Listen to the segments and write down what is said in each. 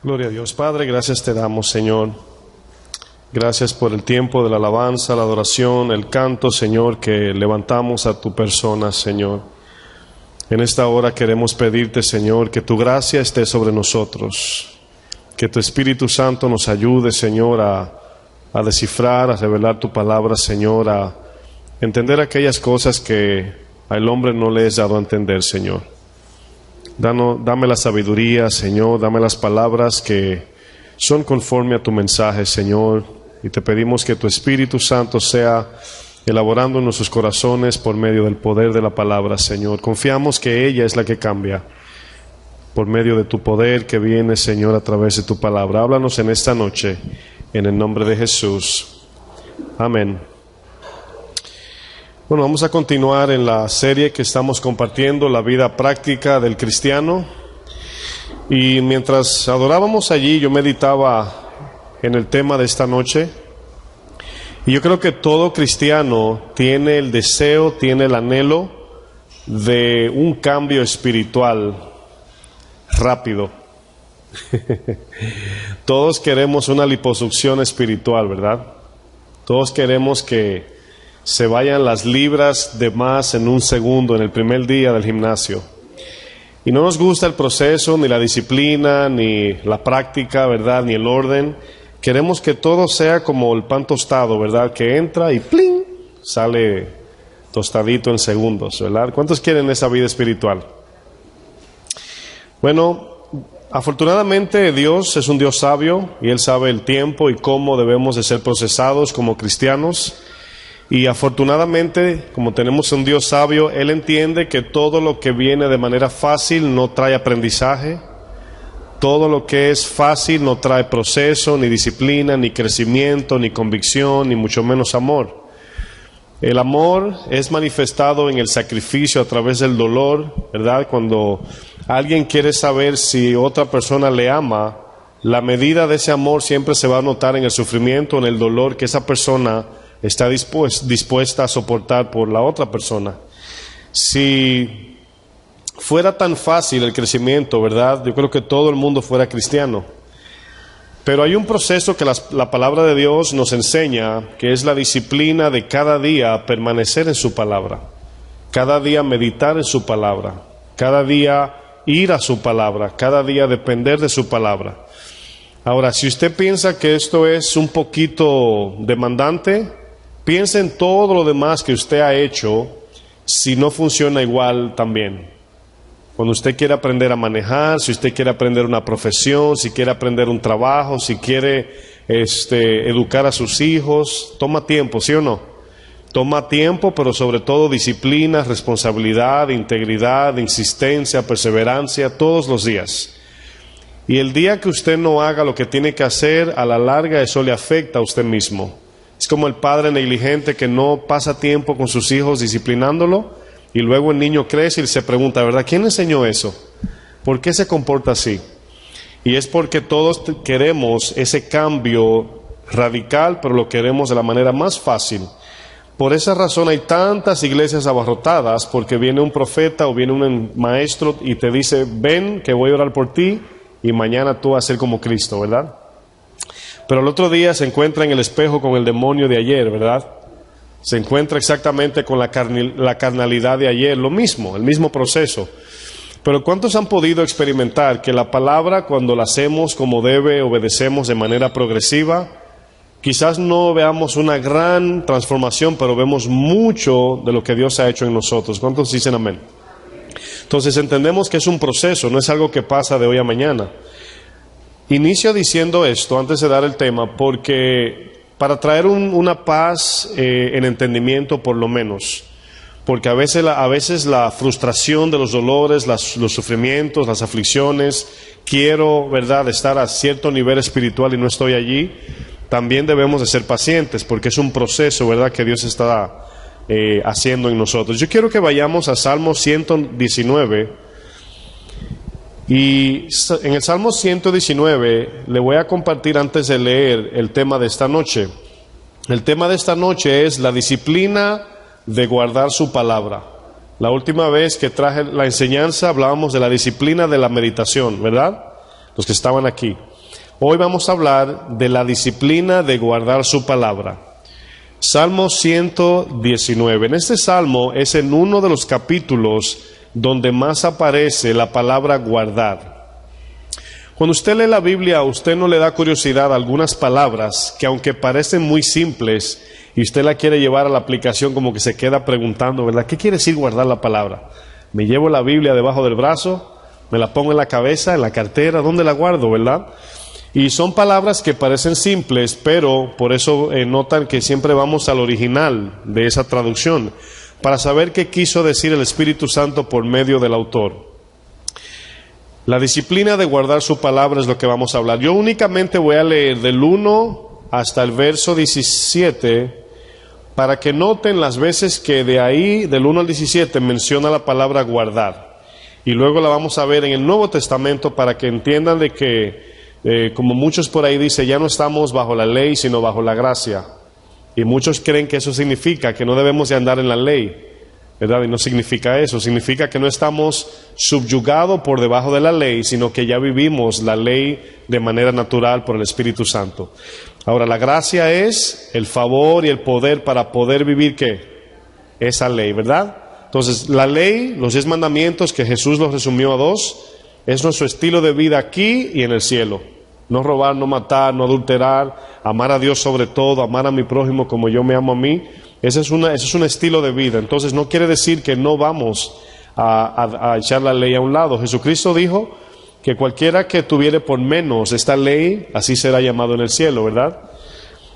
Gloria a Dios. Padre, gracias te damos, Señor. Gracias por el tiempo de la alabanza, la adoración, el canto, Señor, que levantamos a tu persona, Señor. En esta hora queremos pedirte, Señor, que tu gracia esté sobre nosotros, que tu Espíritu Santo nos ayude, Señor, a descifrar, a revelar tu palabra, Señor, a entender aquellas cosas que al hombre no le es dado a entender, Señor. Dame la sabiduría, Señor, dame las palabras que son conforme a tu mensaje, Señor, y te pedimos que tu Espíritu Santo sea elaborando en nuestros corazones por medio del poder de la palabra, Señor. Confiamos que ella es la que cambia por medio de tu poder que viene, Señor, a través de tu palabra. Háblanos en esta noche, en el nombre de Jesús. Amén. Bueno, vamos a continuar en la serie que estamos compartiendo, la vida práctica del cristiano. Y mientras adorábamos allí, yo meditaba en el tema de esta noche. Y yo creo que todo cristiano tiene el deseo, tiene el anhelo de un cambio espiritual rápido. Todos queremos una liposucción espiritual, ¿verdad? Todos queremos que se vayan las libras de más en un segundo, en el primer día del gimnasio. Y no nos gusta el proceso, ni la disciplina, ni la práctica, ¿verdad? Ni el orden. Queremos que todo sea como el pan tostado, ¿verdad? Que entra y ¡plin! Sale tostadito en segundos, ¿verdad? ¿Cuántos quieren esa vida espiritual? Bueno, afortunadamente Dios es un Dios sabio y Él sabe el tiempo y cómo debemos de ser procesados como cristianos. Y afortunadamente, como tenemos un Dios sabio, Él entiende que todo lo que viene de manera fácil no trae aprendizaje. Todo lo que es fácil no trae proceso, ni disciplina, ni crecimiento, ni convicción, ni mucho menos amor. El amor es manifestado en el sacrificio a través del dolor, ¿verdad? Cuando alguien quiere saber si otra persona le ama, la medida de ese amor siempre se va a notar en el sufrimiento, en el dolor que esa persona está dispuesta a soportar por la otra persona. Si fuera tan fácil el crecimiento, ¿verdad? Yo creo que todo el mundo fuera cristiano. Pero hay un proceso que la palabra de Dios nos enseña, que es la disciplina de cada día permanecer en su palabra, cada día meditar en su palabra, cada día ir a su palabra, cada día depender de su palabra. Ahora, si usted piensa que esto es un poquito demandante, piense en todo lo demás que usted ha hecho si no funciona igual también. Cuando usted quiere aprender a manejar, si usted quiere aprender una profesión, si quiere aprender un trabajo, si quiere educar a sus hijos, toma tiempo, ¿sí o no? Toma tiempo, pero sobre todo disciplina, responsabilidad, integridad, insistencia, perseverancia, todos los días. Y el día que usted no haga lo que tiene que hacer, a la larga eso le afecta a usted mismo. Es como el padre negligente que no pasa tiempo con sus hijos disciplinándolo y luego el niño crece y se pregunta, ¿verdad? ¿Quién enseñó eso? ¿Por qué se comporta así? Y es porque todos queremos ese cambio radical, pero lo queremos de la manera más fácil. Por esa razón hay tantas iglesias abarrotadas, porque viene un profeta o viene un maestro y te dice, ven que voy a orar por ti y mañana tú vas a ser como Cristo, ¿verdad? Pero el otro día se encuentra en el espejo con el demonio de ayer, ¿verdad? Se encuentra exactamente con la carnalidad de ayer, lo mismo, el mismo proceso. Pero ¿cuántos han podido experimentar que la palabra, cuando la hacemos como debe, obedecemos de manera progresiva, quizás no veamos una gran transformación, pero vemos mucho de lo que Dios ha hecho en nosotros? ¿Cuántos dicen amén? Entonces entendemos que es un proceso, no es algo que pasa de hoy a mañana. Inicio diciendo esto antes de dar el tema, porque para traer una paz en entendimiento por lo menos, porque a veces la frustración de los dolores, los sufrimientos, las aflicciones, quiero, ¿verdad?, estar a cierto nivel espiritual y no estoy allí, también debemos de ser pacientes, porque es un proceso, ¿verdad?, que Dios está haciendo en nosotros. Yo quiero que vayamos a Salmo 119. Y en el Salmo 119 le voy a compartir antes de leer el tema de esta noche. El tema de esta noche es la disciplina de guardar su palabra. La última vez que traje la enseñanza hablábamos de la disciplina de la meditación, ¿verdad? Los que estaban aquí. Hoy vamos a hablar de la disciplina de guardar su palabra. Salmo 119. En este salmo es en uno de los capítulos donde más aparece la palabra guardar. Cuando usted lee la Biblia, a usted no le da curiosidad a algunas palabras que, aunque parecen muy simples y usted la quiere llevar a la aplicación, como que se queda preguntando, ¿verdad? ¿Qué quiere decir guardar la palabra? Me llevo la Biblia debajo del brazo, me la pongo en la cabeza, en la cartera, ¿dónde la guardo, verdad? Y son palabras que parecen simples, pero por eso notan que siempre vamos al original de esa traducción, para saber qué quiso decir el Espíritu Santo por medio del autor. La disciplina de guardar su palabra es lo que vamos a hablar. Yo únicamente voy a leer del 1 hasta el verso 17, para que noten las veces que de ahí, del 1 al 17, menciona la palabra guardar. Y luego la vamos a ver en el Nuevo Testamento para que entiendan de que como muchos por ahí dicen, ya no estamos bajo la ley, sino bajo la gracia. Y muchos creen que eso significa que no debemos de andar en la ley, ¿verdad? Y no significa eso. Significa que no estamos subyugados por debajo de la ley, sino que ya vivimos la ley de manera natural por el Espíritu Santo. Ahora, la gracia es el favor y el poder para poder vivir, ¿qué? Esa ley, ¿verdad? Entonces, la ley, los 10 mandamientos, que Jesús los resumió a 2, es nuestro estilo de vida aquí y en el cielo. No robar, no matar, no adulterar, amar a Dios sobre todo, amar a mi prójimo como yo me amo a mí. Ese es un estilo de vida. Entonces no quiere decir que no vamos a echar la ley a un lado. Jesucristo dijo que cualquiera que tuviere por menos esta ley, así será llamado en el cielo, ¿verdad?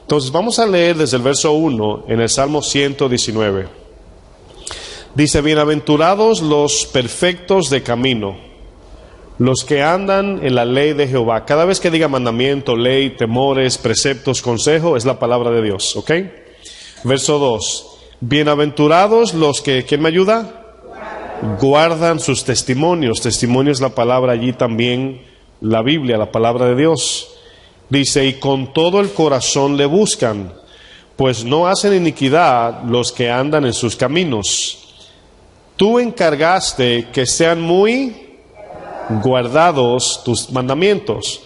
Entonces vamos a leer desde el verso 1 en el Salmo 119. Dice, bienaventurados los perfectos de camino, los que andan en la ley de Jehová. Cada vez que diga mandamiento, ley, temores, preceptos, consejo, es la palabra de Dios, ¿ok? Verso 2. Bienaventurados los que, ¿quién me ayuda? Guardan sus testimonios. Testimonio es la palabra allí también, la Biblia, la palabra de Dios. Dice, y con todo el corazón le buscan, pues no hacen iniquidad los que andan en sus caminos. Tú encargaste que sean muy guardados tus mandamientos.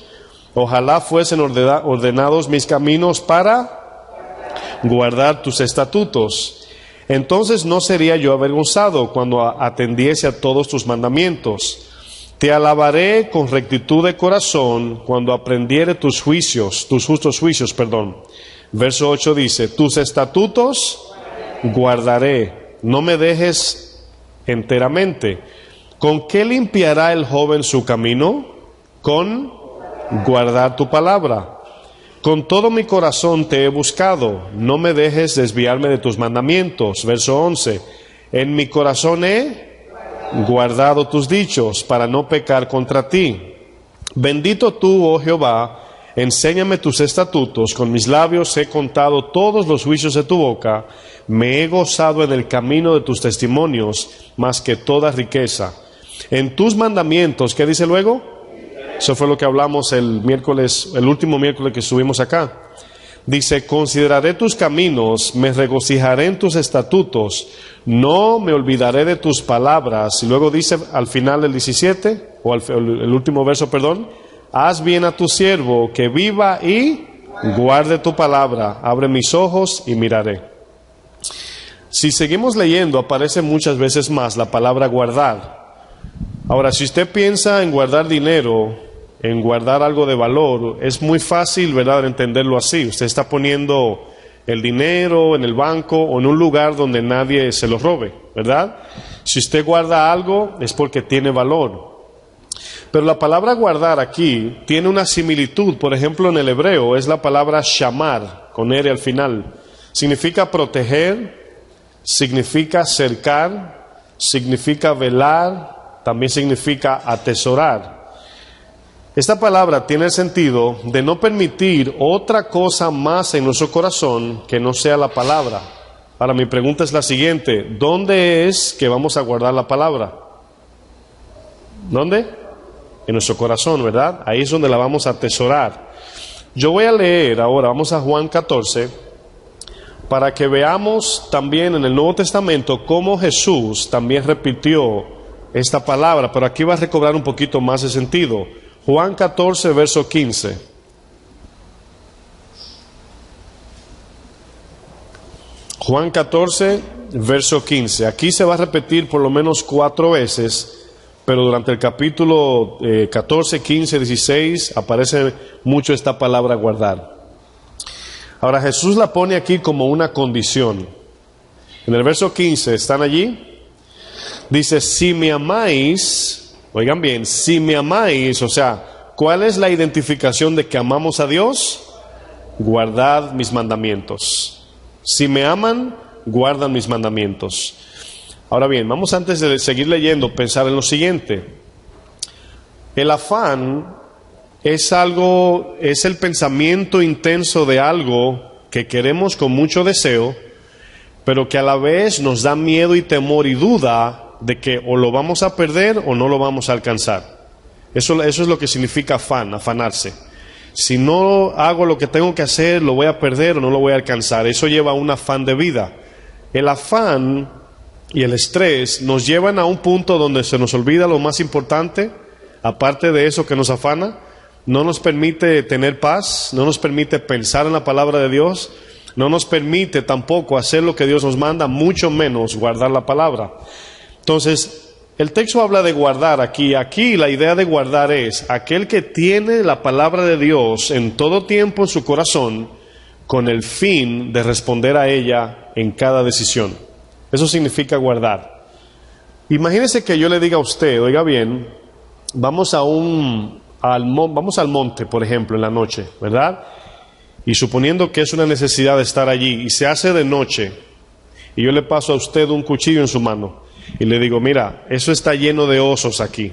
Ojalá fuesen ordenados mis caminos para guardar tus estatutos. Entonces no sería yo avergonzado cuando atendiese a todos tus mandamientos. Te alabaré con rectitud de corazón cuando aprendiere tus juicios, tus justos juicios, perdón. Verso 8 dice, tus estatutos guardaré, no me dejes enteramente. ¿Con qué limpiará el joven su camino? Con guardar tu palabra. Con todo mi corazón te he buscado, no me dejes desviarme de tus mandamientos. Verso 11. En mi corazón he guardado tus dichos para no pecar contra ti. Bendito tú, oh Jehová, enséñame tus estatutos, con mis labios he contado todos los juicios de tu boca, me he gozado en el camino de tus testimonios, más que toda riqueza. En tus mandamientos, ¿qué dice luego? Eso fue lo que hablamos el último miércoles que estuvimos acá. Dice, consideraré tus caminos, me regocijaré en tus estatutos, no me olvidaré de tus palabras. Y luego dice al final del 17, o el último verso, perdón, haz bien a tu siervo, que viva y guarde tu palabra, abre mis ojos y miraré. Si seguimos leyendo, aparece muchas veces más la palabra guardar. Ahora, si usted piensa en guardar dinero, en guardar algo de valor, es muy fácil, ¿verdad?, entenderlo así. Usted está poniendo el dinero en el banco o en un lugar donde nadie se lo robe, ¿verdad? Si usted guarda algo, es porque tiene valor. Pero la palabra guardar aquí tiene una similitud. Por ejemplo, en el hebreo es la palabra shamar, con R al final. Significa proteger, significa cercar, significa velar, también significa atesorar. Esta palabra tiene el sentido de no permitir otra cosa más en nuestro corazón que no sea la palabra. Ahora mi pregunta es la siguiente, ¿dónde es que vamos a guardar la palabra? ¿Dónde? En nuestro corazón, ¿verdad? Ahí es donde la vamos a atesorar. Yo voy a leer ahora, vamos a Juan 14, para que veamos también en el Nuevo Testamento cómo Jesús también repitió esta palabra, pero aquí va a recobrar un poquito más de sentido. Juan 14, verso 15. Juan 14, verso 15. Aquí se va a repetir por lo menos 4 veces, pero durante el capítulo 14, 15, 16 aparece mucho esta palabra guardar. Ahora Jesús la pone aquí como una condición. En el verso 15, ¿están allí? Dice, si me amáis, oigan bien, si me amáis, o sea, ¿cuál es la identificación de que amamos a Dios? Guardad mis mandamientos. Si me aman, guardan mis mandamientos. Ahora bien, vamos antes de seguir leyendo, pensar en lo siguiente. El afán es el pensamiento intenso de algo que queremos con mucho deseo, pero que a la vez nos da miedo y temor y duda de que o lo vamos a perder o no lo vamos a alcanzar. Eso es lo que significa afán, afanarse. Si no hago lo que tengo que hacer, lo voy a perder o no lo voy a alcanzar. Eso lleva a un afán de vida. El afán y el estrés nos llevan a un punto donde se nos olvida lo más importante, aparte de eso que nos afana. No nos permite tener paz, no nos permite pensar en la palabra de Dios, no nos permite tampoco hacer lo que Dios nos manda, mucho menos guardar la palabra. Entonces, el texto habla de guardar aquí. Aquí la idea de guardar es aquel que tiene la palabra de Dios en todo tiempo en su corazón con el fin de responder a ella en cada decisión. Eso significa guardar. Imagínese que yo le diga a usted, oiga bien, vamos al monte, por ejemplo, en la noche, ¿verdad? Y suponiendo que es una necesidad de estar allí y se hace de noche y yo le paso a usted un cuchillo en su mano y le digo, mira, eso está lleno de osos aquí.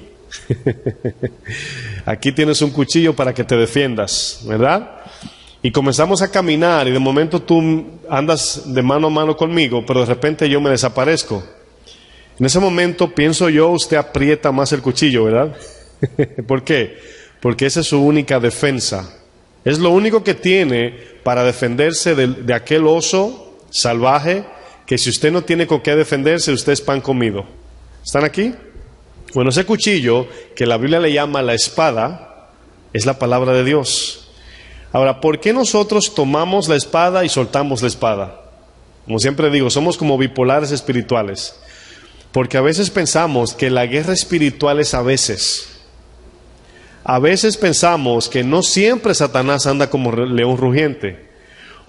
Aquí tienes un cuchillo para que te defiendas, ¿verdad? Y comenzamos a caminar y de momento tú andas de mano a mano conmigo, pero de repente yo me desaparezco. En ese momento, pienso yo, usted aprieta más el cuchillo, ¿verdad? ¿Por qué? Porque esa es su única defensa. Es lo único que tiene para defenderse de aquel oso salvaje que si usted no tiene con qué defenderse, usted es pan comido. ¿Están aquí? Bueno, ese cuchillo, que la Biblia le llama la espada, es la palabra de Dios. Ahora, ¿por qué nosotros tomamos la espada y soltamos la espada? Como siempre digo, somos como bipolares espirituales. Porque a veces pensamos que la guerra espiritual es a veces. A veces pensamos que no siempre Satanás anda como león rugiente.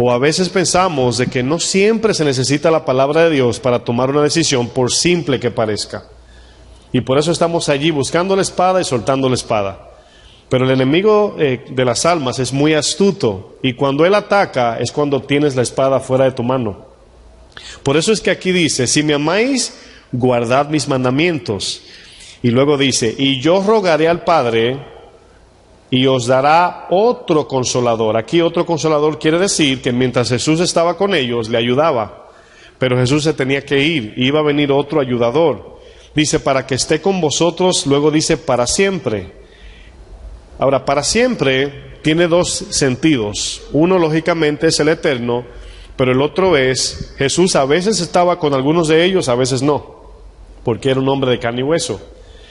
O a veces pensamos de que no siempre se necesita la palabra de Dios para tomar una decisión, por simple que parezca. Y por eso estamos allí buscando la espada y soltando la espada. Pero el enemigo de las almas es muy astuto. Y cuando él ataca es cuando tienes la espada fuera de tu mano. Por eso es que aquí dice, si me amáis, guardad mis mandamientos. Y luego dice, y yo rogaré al Padre y os dará otro consolador. Aquí otro consolador quiere decir que mientras Jesús estaba con ellos, le ayudaba. Pero Jesús se tenía que ir, iba a venir otro ayudador. Dice, para que esté con vosotros, luego dice, para siempre. Ahora, para siempre tiene dos sentidos. Uno, lógicamente, es el eterno, pero el otro es, Jesús a veces estaba con algunos de ellos, a veces no, porque era un hombre de carne y hueso.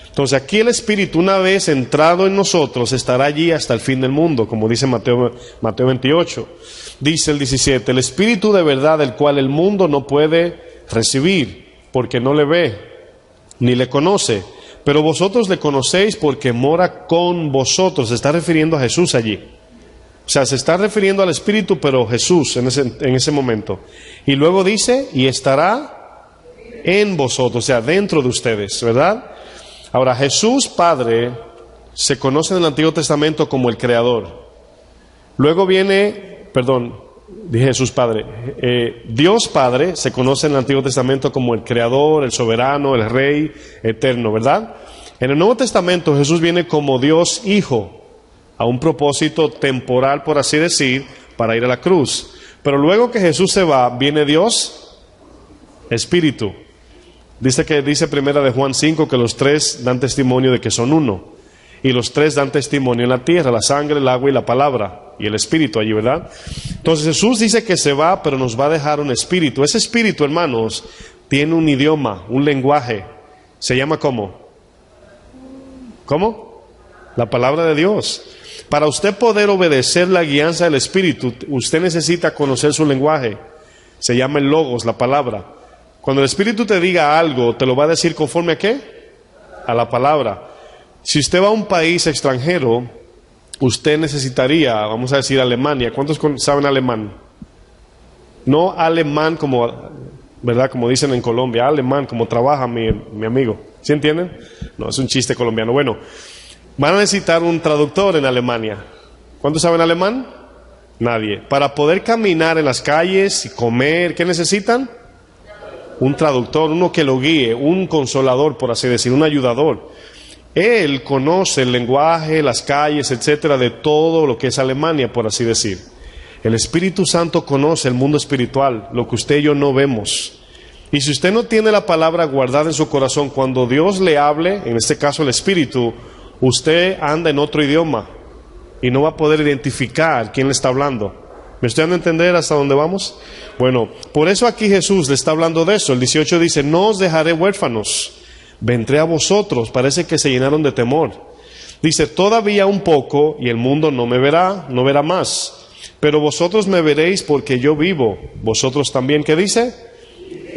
Entonces aquí el Espíritu, una vez entrado en nosotros, estará allí hasta el fin del mundo, como dice Mateo 28. Dice el 17, el Espíritu de verdad, el cual el mundo no puede recibir, porque no le ve, ni le conoce. Pero vosotros le conocéis porque mora con vosotros. Se está refiriendo a Jesús allí. O sea, se está refiriendo al Espíritu, pero Jesús en ese momento. Y luego dice, y estará en vosotros, o sea, dentro de ustedes, ¿verdad? Ahora, Jesús Padre se conoce en el Antiguo Testamento como el Creador. Luego viene, dije Jesús Padre. Dios Padre se conoce en el Antiguo Testamento como el Creador, el Soberano, el Rey eterno, ¿verdad? En el Nuevo Testamento Jesús viene como Dios Hijo, a un propósito temporal, por así decir, para ir a la cruz. Pero luego que Jesús se va, viene Dios Espíritu. Dice primera de Juan 5 que los tres dan testimonio de que son uno. Y los tres dan testimonio en la tierra, la sangre, el agua y la palabra. Y el Espíritu allí, ¿verdad? Entonces Jesús dice que se va, pero nos va a dejar un Espíritu. Ese Espíritu, hermanos, tiene un idioma, un lenguaje. ¿Se llama cómo? ¿Cómo? La palabra de Dios. Para usted poder obedecer la guianza del Espíritu, usted necesita conocer su lenguaje. Se llama el logos, la palabra. Cuando el Espíritu te diga algo, ¿te lo va a decir conforme a qué? A la palabra. Si usted va a un país extranjero, usted necesitaría, vamos a decir Alemania. ¿Cuántos saben alemán? No alemán como, ¿verdad? Como dicen en Colombia, alemán, como trabaja mi amigo. ¿Sí entienden? No, es un chiste colombiano. Bueno, van a necesitar un traductor en Alemania. ¿Cuántos saben alemán? Nadie. Para poder caminar en las calles y comer, ¿qué necesitan? Un traductor, uno que lo guíe, un consolador, por así decir, un ayudador. Él conoce el lenguaje, las calles, etcétera, de todo lo que es Alemania, por así decir. El Espíritu Santo conoce el mundo espiritual, lo que usted y yo no vemos. Y si usted no tiene la palabra guardada en su corazón, cuando Dios le hable, en este caso el Espíritu, usted anda en otro idioma y no va a poder identificar quién le está hablando. ¿Me estoy dando a entender hasta dónde vamos? Bueno, por eso aquí Jesús le está hablando de eso. El 18 dice, no os dejaré huérfanos, vendré a vosotros. Parece que se llenaron de temor. Dice, todavía un poco y el mundo no me verá, no verá más. Pero vosotros me veréis porque yo vivo. Vosotros también, ¿qué dice?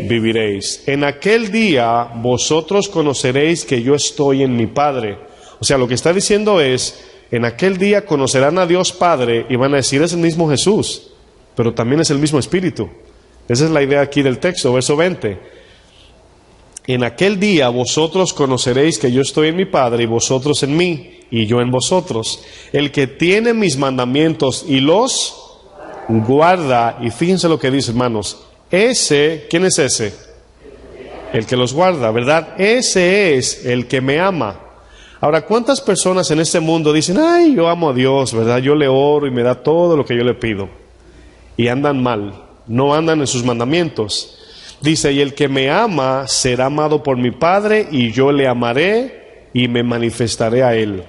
Viviréis. En aquel día vosotros conoceréis que yo estoy en mi Padre. O sea, lo que está diciendo es, en aquel día conocerán a Dios Padre y van a decir, es el mismo Jesús, pero también es el mismo Espíritu. Esa es la idea aquí del texto, verso 20. En aquel día vosotros conoceréis que yo estoy en mi Padre y vosotros en mí y yo en vosotros. El que tiene mis mandamientos y los guarda, y fíjense lo que dice, hermanos, ese, ¿quién es ese? El que los guarda, ¿verdad? Ese es el que me ama. Ahora, ¿cuántas personas en este mundo dicen, ay, yo amo a Dios, ¿verdad? Yo le oro y me da todo lo que yo le pido? Y andan mal, no andan en sus mandamientos. Dice, y el que me ama será amado por mi Padre, y yo le amaré y me manifestaré a él.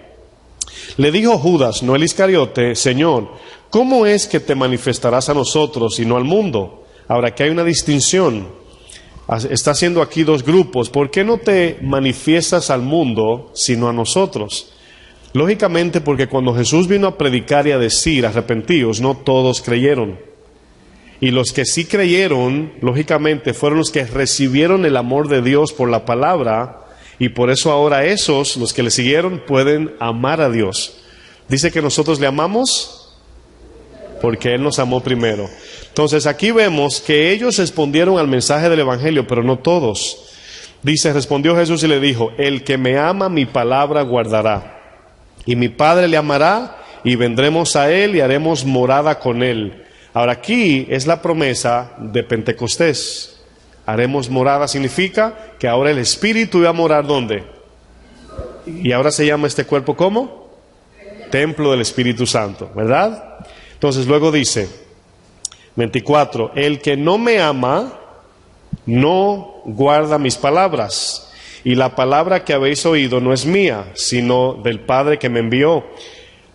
Le dijo Judas, no el Iscariote, Señor, ¿cómo es que te manifestarás a nosotros y no al mundo? Ahora, aquí hay una distinción. Está haciendo aquí dos grupos. ¿Por qué no te manifiestas al mundo sino a nosotros? Lógicamente porque cuando Jesús vino a predicar y a decir arrepentíos, no todos creyeron. Y los que sí creyeron, lógicamente, fueron los que recibieron el amor de Dios por la palabra, y por eso ahora esos, los que le siguieron, pueden amar a Dios. Dice que nosotros le amamos porque Él nos amó primero. Entonces aquí vemos que ellos respondieron al mensaje del Evangelio, pero no todos. Dice, respondió Jesús y le dijo, el que me ama mi palabra guardará, y mi Padre le amará, y vendremos a Él y haremos morada con Él. Ahora aquí es la promesa de Pentecostés. Haremos morada significa que ahora el Espíritu iba a morar ¿dónde? Y ahora se llama este cuerpo ¿cómo? Templo del Espíritu Santo, ¿verdad? Entonces luego dice 24, el que no me ama no guarda mis palabras, y la palabra que habéis oído no es mía, sino del Padre que me envió.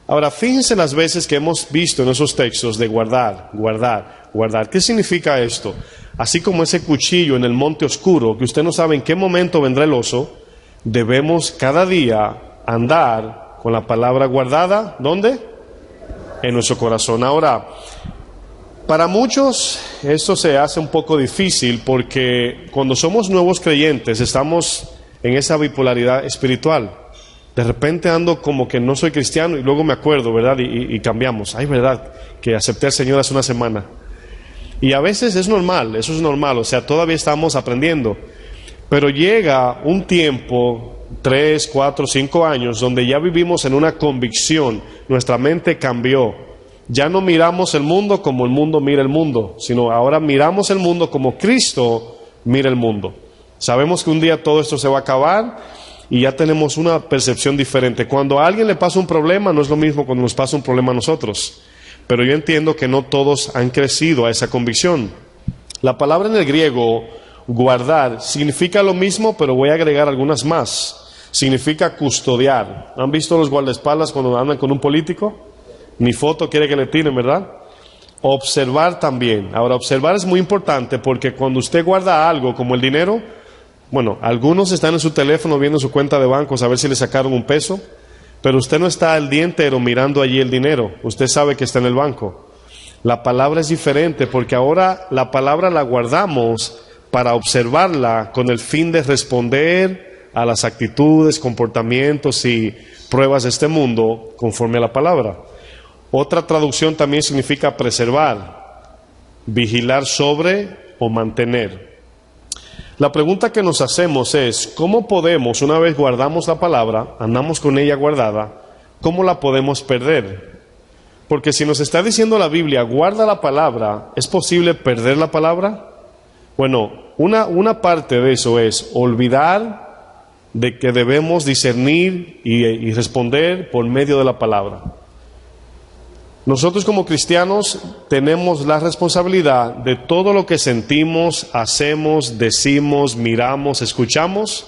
Ahora, fíjense las veces que hemos visto en esos textos de guardar, guardar, guardar. ¿Qué significa esto? Así como ese cuchillo en el monte oscuro, que usted no sabe en qué momento vendrá el oso, debemos cada día andar con la palabra guardada, ¿dónde? En nuestro corazón. Ahora, para muchos esto se hace un poco difícil porque cuando somos nuevos creyentes estamos en esa bipolaridad espiritual. De repente ando como que no soy cristiano y luego me acuerdo, ¿verdad? Y cambiamos. Ay, ¿verdad? Que acepté al Señor hace una semana. Y a veces es normal, eso es normal, o sea, todavía estamos aprendiendo. Pero llega un tiempo, 3, 4, 5 años, donde ya vivimos en una convicción, nuestra mente cambió. Ya no miramos el mundo como el mundo mira el mundo, sino ahora miramos el mundo como Cristo mira el mundo. Sabemos que un día todo esto se va a acabar y ya tenemos una percepción diferente. Cuando a alguien le pasa un problema, no es lo mismo cuando nos pasa un problema a nosotros. Pero yo entiendo que no todos han crecido a esa convicción. La palabra en el griego, guardar, significa lo mismo, pero voy a agregar algunas más. Significa custodiar. ¿Han visto los guardaespaldas cuando andan con un político? Ni foto quiere que le tiren, ¿verdad? Observar también. Ahora, observar es muy importante porque cuando usted guarda algo como el dinero, bueno, algunos están en su teléfono viendo su cuenta de banco a ver si le sacaron un peso, pero usted no está el día entero mirando allí el dinero. Usted sabe que está en el banco. La palabra es diferente porque ahora la palabra la guardamos para observarla con el fin de responder a las actitudes, comportamientos y pruebas de este mundo conforme a la palabra. Otra traducción también significa preservar, vigilar sobre o mantener. La pregunta que nos hacemos es, ¿cómo podemos, una vez guardamos la palabra, andamos con ella guardada, cómo la podemos perder? Porque si nos está diciendo la Biblia, guarda la palabra, ¿es posible perder la palabra? Bueno, una parte de eso es olvidar de que debemos discernir y responder por medio de la palabra. Nosotros como cristianos tenemos la responsabilidad de todo lo que sentimos, hacemos, decimos, miramos, escuchamos,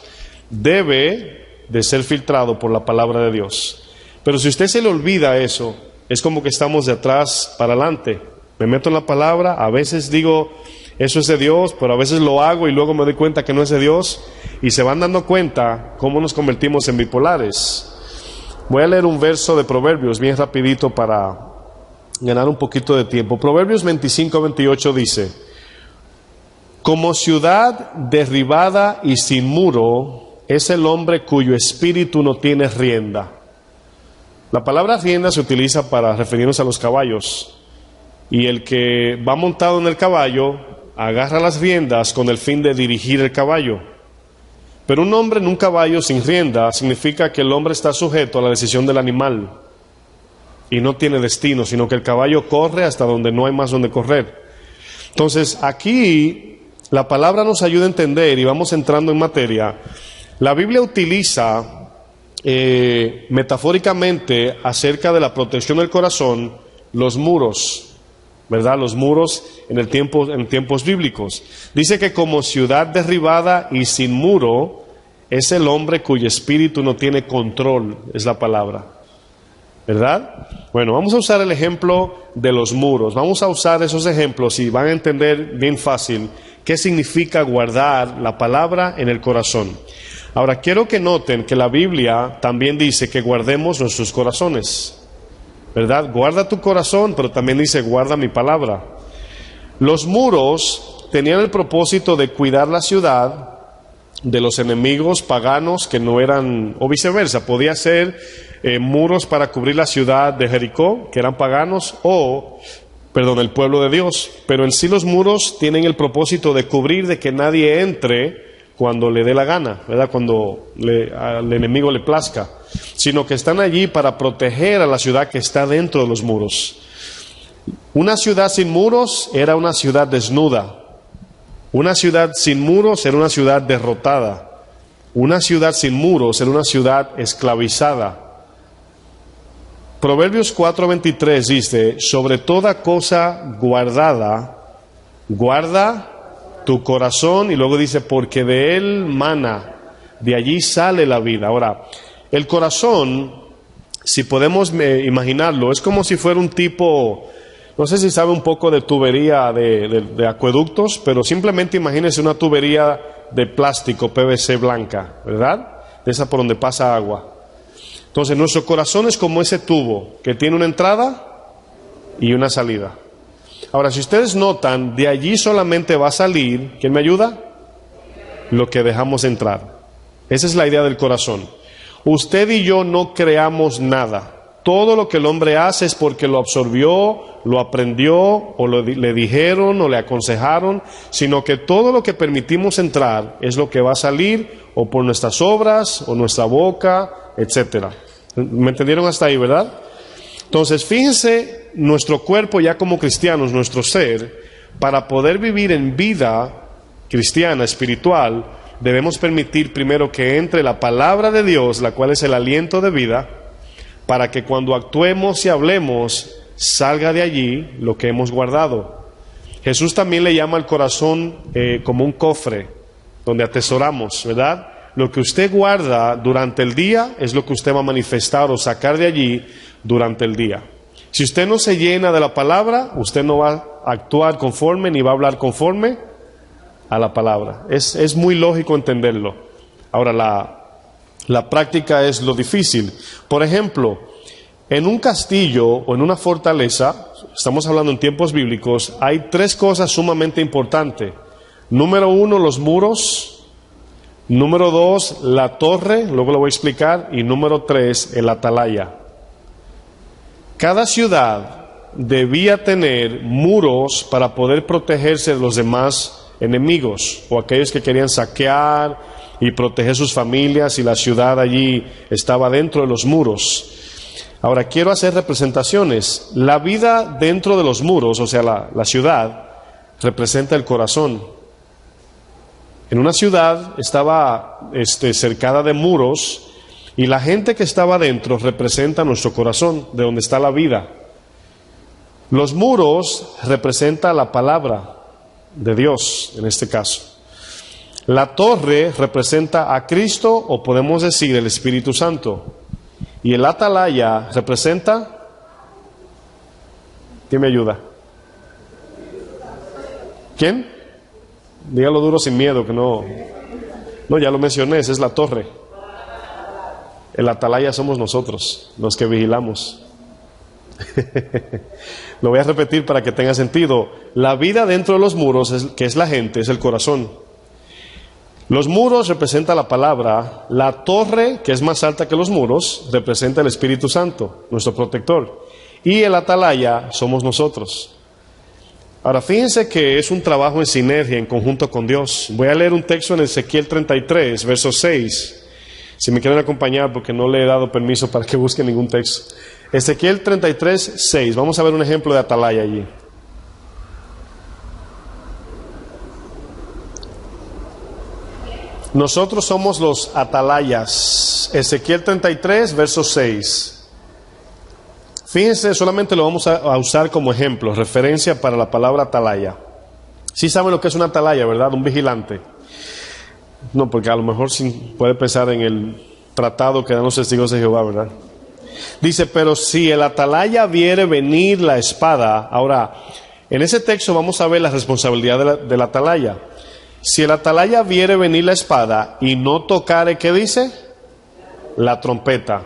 debe de ser filtrado por la palabra de Dios. Pero si usted se le olvida eso, es como que estamos de atrás para adelante. Me meto en la palabra, a veces digo, eso es de Dios, pero a veces lo hago y luego me doy cuenta que no es de Dios. Y se van dando cuenta cómo nos convertimos en bipolares. Voy a leer un verso de Proverbios bien rapidito para ganar un poquito de tiempo. Proverbios 25-28 dice: como ciudad derribada y sin muro es el hombre cuyo espíritu no tiene rienda. La palabra rienda se utiliza para referirnos a los caballos. Y el que va montado en el caballo agarra las riendas con el fin de dirigir el caballo. Pero un hombre en un caballo sin rienda significa que el hombre está sujeto a la decisión del animal y no tiene destino, sino que el caballo corre hasta donde no hay más donde correr. Entonces, aquí la palabra nos ayuda a entender, y vamos entrando en materia. La Biblia utiliza metafóricamente acerca de la protección del corazón los muros, ¿verdad? Los muros en tiempos bíblicos. Dice que como ciudad derribada y sin muro es el hombre cuyo espíritu no tiene control, es la palabra, ¿verdad? Bueno, vamos a usar el ejemplo de los muros. Vamos a usar esos ejemplos y van a entender bien fácil qué significa guardar la palabra en el corazón. Ahora, quiero que noten que la Biblia también dice que guardemos nuestros corazones, ¿verdad? Guarda tu corazón, pero también dice guarda mi palabra. Los muros tenían el propósito de cuidar la ciudad de los enemigos paganos que no eran, o viceversa, podía ser muros para cubrir la ciudad de Jericó, que eran paganos, el pueblo de Dios. Pero en sí los muros tienen el propósito de cubrir de que nadie entre cuando le dé la gana, ¿verdad? Cuando al enemigo le plazca, sino que están allí para proteger a la ciudad que está dentro de los muros. Una ciudad sin muros era una ciudad desnuda. Una ciudad sin muros era una ciudad derrotada. Una ciudad sin muros era una ciudad esclavizada. Proverbios 4:23 dice: sobre toda cosa guardada, guarda tu corazón, y luego dice, porque de él mana, de allí sale la vida. Ahora, el corazón, si podemos imaginarlo, es como si fuera un tipo, no sé si sabe un poco de tubería de acueductos, pero simplemente imagínense una tubería de plástico PVC blanca, ¿verdad? De esa por donde pasa agua. Entonces nuestro corazón es como ese tubo que tiene una entrada y una salida. Ahora, si ustedes notan, de allí solamente va a salir, ¿quién me ayuda? Lo que dejamos entrar. Esa es la idea del corazón. Usted y yo no creamos nada. Todo lo que el hombre hace es porque lo absorbió, lo aprendió, o le dijeron, o le aconsejaron, sino que todo lo que permitimos entrar es lo que va a salir, o por nuestras obras, o nuestra boca, etcétera. ¿Me entendieron hasta ahí, verdad? Entonces, fíjense, nuestro cuerpo ya como cristianos, nuestro ser, para poder vivir en vida cristiana, espiritual, debemos permitir primero que entre la palabra de Dios, la cual es el aliento de vida, para que cuando actuemos y hablemos, salga de allí lo que hemos guardado. Jesús también le llama al corazón como un cofre, donde atesoramos, ¿verdad? Lo que usted guarda durante el día es lo que usted va a manifestar o sacar de allí durante el día. Si usted no se llena de la palabra, usted no va a actuar conforme ni va a hablar conforme a la palabra. Es muy lógico entenderlo. Ahora, la práctica es lo difícil. Por ejemplo, En un castillo o en una fortaleza, estamos hablando en tiempos bíblicos, hay tres cosas sumamente importantes. Número uno, los muros. Número dos, la torre, luego lo voy a explicar. Y número tres, el atalaya. Cada ciudad debía tener muros para poder protegerse de los demás enemigos o aquellos que querían saquear y proteger sus familias, y la ciudad allí estaba dentro de los muros. Ahora quiero hacer representaciones. La vida dentro de los muros, o sea, la ciudad, representa el corazón. En una ciudad estaba cercada de muros, y la gente que estaba dentro representa nuestro corazón, de donde está la vida. Los muros representan la palabra de Dios, en este caso. La torre representa a Cristo, o podemos decir el Espíritu Santo. Y el atalaya representa, ¿quién me ayuda? ¿Quién? Dígalo duro sin miedo, que no, ya lo mencioné, esa es la torre. El atalaya somos nosotros, los que vigilamos. Lo voy a repetir para que tenga sentido. La vida dentro de los muros, que es la gente, es el corazón. Los muros representan la palabra. La torre, que es más alta que los muros, representa el Espíritu Santo, nuestro protector. Y el atalaya somos nosotros. Ahora fíjense que es un trabajo en sinergia, en conjunto con Dios. Voy a leer un texto en Ezequiel 33, verso 6. Si me quieren acompañar, porque no le he dado permiso para que busquen ningún texto. Ezequiel 33, 6. Vamos a ver un ejemplo de atalaya allí. Nosotros somos los atalayas. Ezequiel 33, verso 6. Fíjense, solamente lo vamos a usar como ejemplo, referencia para la palabra atalaya. Sí saben lo que es una atalaya, ¿verdad? Un vigilante. No, porque a lo mejor sí puede pensar en el tratado que dan los testigos de Jehová, ¿verdad? Dice, pero si el atalaya viere venir la espada. Ahora, en ese texto vamos a ver la responsabilidad de la atalaya. Si el atalaya viere venir la espada y no tocare, ¿qué dice? La trompeta,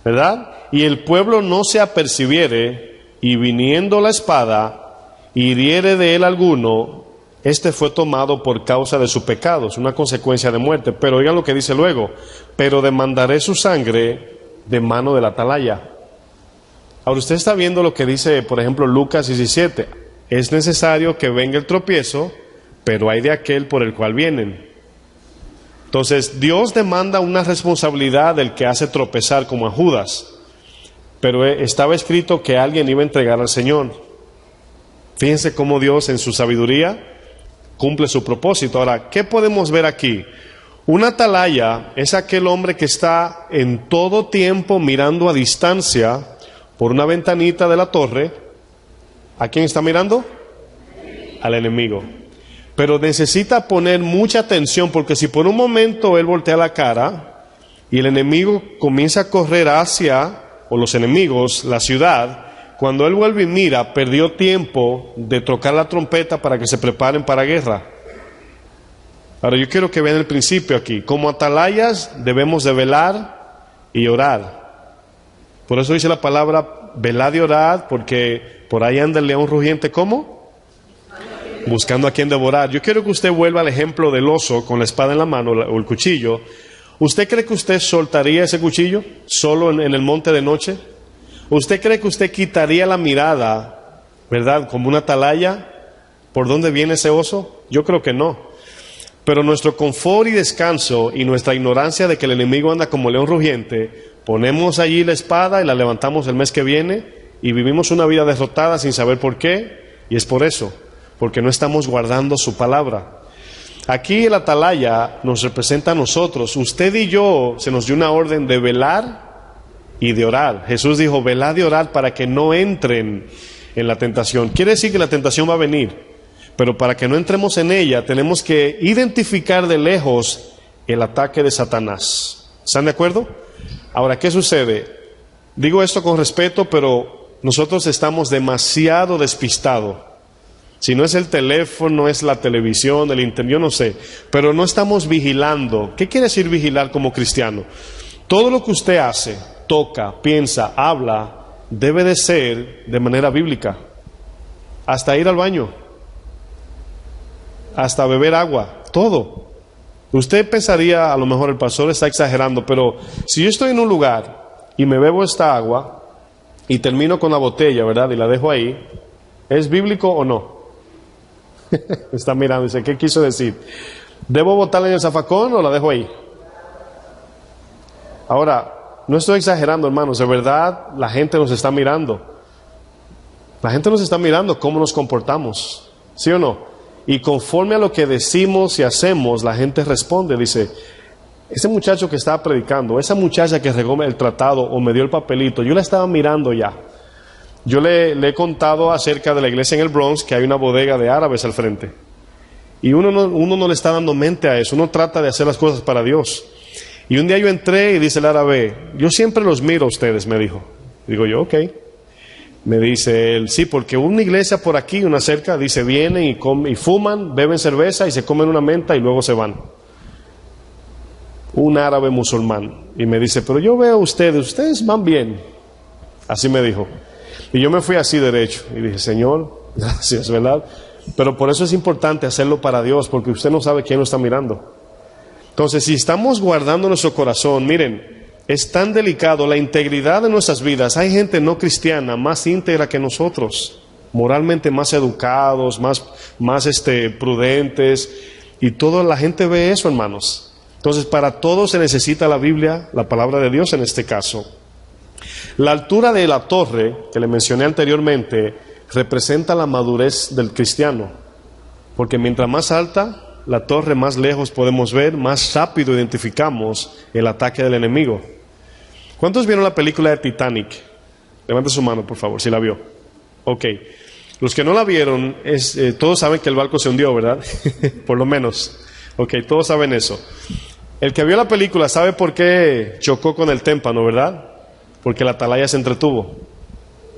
¿verdad? Y el pueblo no se apercibiere, y viniendo la espada, hiriere de él alguno, este fue tomado por causa de su pecado, es una consecuencia de muerte. Pero oigan lo que dice luego, pero demandaré su sangre de mano del atalaya. Ahora usted está viendo lo que dice, por ejemplo, Lucas 17. Es necesario que venga el tropiezo, pero hay de aquel por el cual vienen. Entonces Dios demanda una responsabilidad del que hace tropezar, como a Judas. Pero estaba escrito que alguien iba a entregar al Señor. Fíjense cómo Dios en su sabiduría cumple su propósito. Ahora, ¿qué podemos ver aquí? Un atalaya es aquel hombre que está en todo tiempo mirando a distancia por una ventanita de la torre. ¿A quién está mirando? Al enemigo. Pero necesita poner mucha atención, porque si por un momento él voltea la cara y el enemigo comienza a correr hacia, o los enemigos, la ciudad, cuando él vuelve y mira, perdió tiempo de tocar la trompeta para que se preparen para guerra. Ahora yo quiero que vean el principio aquí. Como atalayas debemos de velar y orar. Por eso dice la palabra velad y orad, porque por ahí anda el león rugiente, ¿cómo? Buscando a quien devorar. Yo quiero que usted vuelva al ejemplo del oso con la espada en la mano o el cuchillo. ¿Usted cree que usted soltaría ese cuchillo solo en el monte de noche? ¿Usted cree que usted quitaría la mirada, verdad, como una atalaya, por dónde viene ese oso? Yo creo que no. Pero nuestro confort y descanso y nuestra ignorancia de que el enemigo anda como león rugiente, ponemos allí la espada y la levantamos el mes que viene y vivimos una vida derrotada sin saber por qué, y es por eso, porque no estamos guardando su palabra. Aquí el atalaya nos representa a nosotros. Usted y yo se nos dio una orden de velar y de orar. Jesús dijo, velad y orad para que no entren en la tentación. Quiere decir que la tentación va a venir, pero para que no entremos en ella tenemos que identificar de lejos el ataque de Satanás. ¿Están de acuerdo? Ahora, ¿qué sucede? Digo esto con respeto, pero nosotros estamos demasiado despistados. Si no es el teléfono, es la televisión, el internet, yo no sé, pero no estamos vigilando. ¿Qué quiere decir vigilar como cristiano? Todo lo que usted hace, toca, piensa, habla, debe de ser de manera bíblica. Hasta ir al baño, hasta beber agua, todo. Usted pensaría, a lo mejor el pastor está exagerando, pero si yo estoy en un lugar y me bebo esta agua y termino con la botella, ¿verdad? Y la dejo ahí, ¿es bíblico o no? Me está mirando y dice, ¿qué quiso decir? ¿Debo botarla en el zafacón o la dejo ahí? Ahora, no estoy exagerando, hermanos, de verdad la gente nos está mirando. La gente nos está mirando cómo nos comportamos, ¿sí o no? Y conforme a lo que decimos y hacemos, la gente responde, dice, ese muchacho que estaba predicando, esa muchacha que regó el tratado o me dio el papelito, yo la estaba mirando ya. Yo le he contado acerca de la iglesia en el Bronx, que hay una bodega de árabes al frente. Y uno no le está dando mente a eso, uno trata de hacer las cosas para Dios. Y un día yo entré y dice el árabe, yo siempre los miro a ustedes, me dijo. Digo yo, ok. Me dice él, sí, porque una iglesia por aquí, una cerca, dice, vienen y fuman, beben cerveza y se comen una menta y luego se van. Un árabe musulmán. Y me dice, pero yo veo a ustedes van bien. Así me dijo. Y yo me fui así derecho. Y dije, Señor, gracias, ¿verdad? Pero por eso es importante hacerlo para Dios, porque usted no sabe quién lo está mirando. Entonces, si estamos guardando nuestro corazón, miren, es tan delicado la integridad de nuestras vidas. Hay gente no cristiana más íntegra que nosotros, moralmente más educados, más prudentes, y toda la gente ve eso, hermanos. Entonces, para todo se necesita la Biblia, la palabra de Dios en este caso. La altura de la torre, que le mencioné anteriormente, representa la madurez del cristiano, porque mientras más alta la torre, más lejos podemos ver, más rápido identificamos el ataque del enemigo. ¿Cuántos vieron la película de Titanic? Levante su mano, por favor, si la vio. Ok. Los que no la vieron, todos saben que el barco se hundió, ¿verdad? Por lo menos. Ok, todos saben eso. El que vio la película sabe por qué chocó con el témpano, ¿verdad? Porque la atalaya se entretuvo.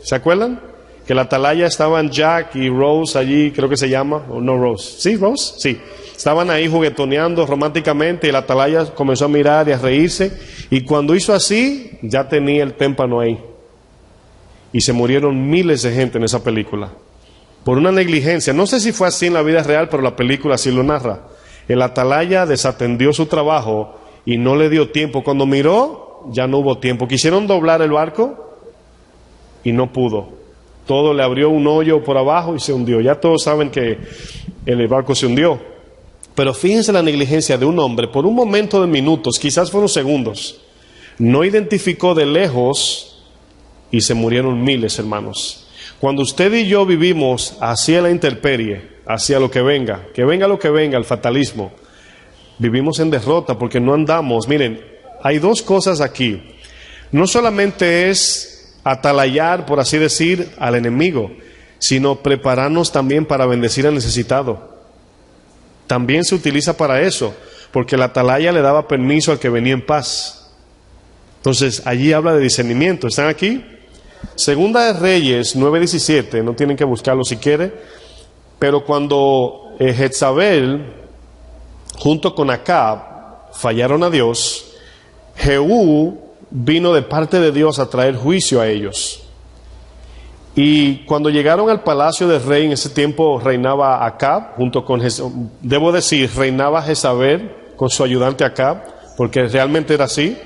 ¿Se acuerdan? Que la atalaya estaban Jack y Rose allí, creo que se llama, o no Rose. ¿Sí, Rose? Sí. Estaban ahí juguetoneando románticamente y la atalaya comenzó a mirar y a reírse. Y cuando hizo así, ya tenía el témpano ahí. Y se murieron miles de gente en esa película. Por una negligencia. No sé si fue así en la vida real, pero la película sí lo narra. El atalaya desatendió su trabajo y no le dio tiempo. Cuando miró, ya no hubo tiempo. Quisieron doblar el barco y no pudo. Todo le abrió un hoyo por abajo y se hundió. Ya todos saben que el barco se hundió. Pero fíjense la negligencia de un hombre. Por un momento de minutos, quizás fueron segundos, no identificó de lejos y se murieron miles, hermanos. Cuando usted y yo vivimos hacia la intemperie, hacia lo que venga lo que venga, el fatalismo, vivimos en derrota porque no andamos. Miren, hay dos cosas aquí. No solamente es atalayar, por así decir, al enemigo, sino prepararnos también para bendecir al necesitado. También se utiliza para eso, porque la atalaya le daba permiso al que venía en paz. Entonces, allí habla de discernimiento. ¿Están aquí? Segunda de Reyes 9:17, no tienen que buscarlo si quiere, pero cuando Jezabel, junto con Acab, fallaron a Dios, Jehú vino de parte de Dios a traer juicio a ellos. Y cuando llegaron al palacio del rey, en ese tiempo reinaba Acab, junto con reinaba Jezabel con su ayudante Acab, porque realmente era así.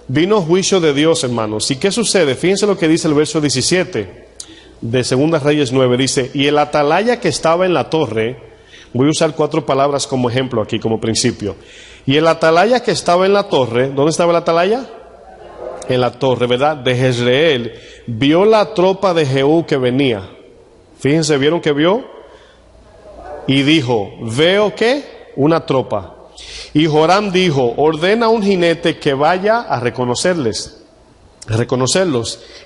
Vino juicio de Dios, hermanos. ¿Y qué sucede? Fíjense lo que dice el verso 17 de Segunda Reyes 9. Dice, y el atalaya que estaba en la torre, voy a usar 4 palabras como ejemplo aquí, como principio. Y el atalaya que estaba en la torre, ¿dónde estaba el atalaya? En la torre, ¿verdad? De Jezreel, vio la tropa de Jehú que venía. Fíjense, ¿vieron que vio? Y dijo, ¿veo qué? Una tropa. Y Joram dijo, ordena a un jinete que vaya a reconocerlos,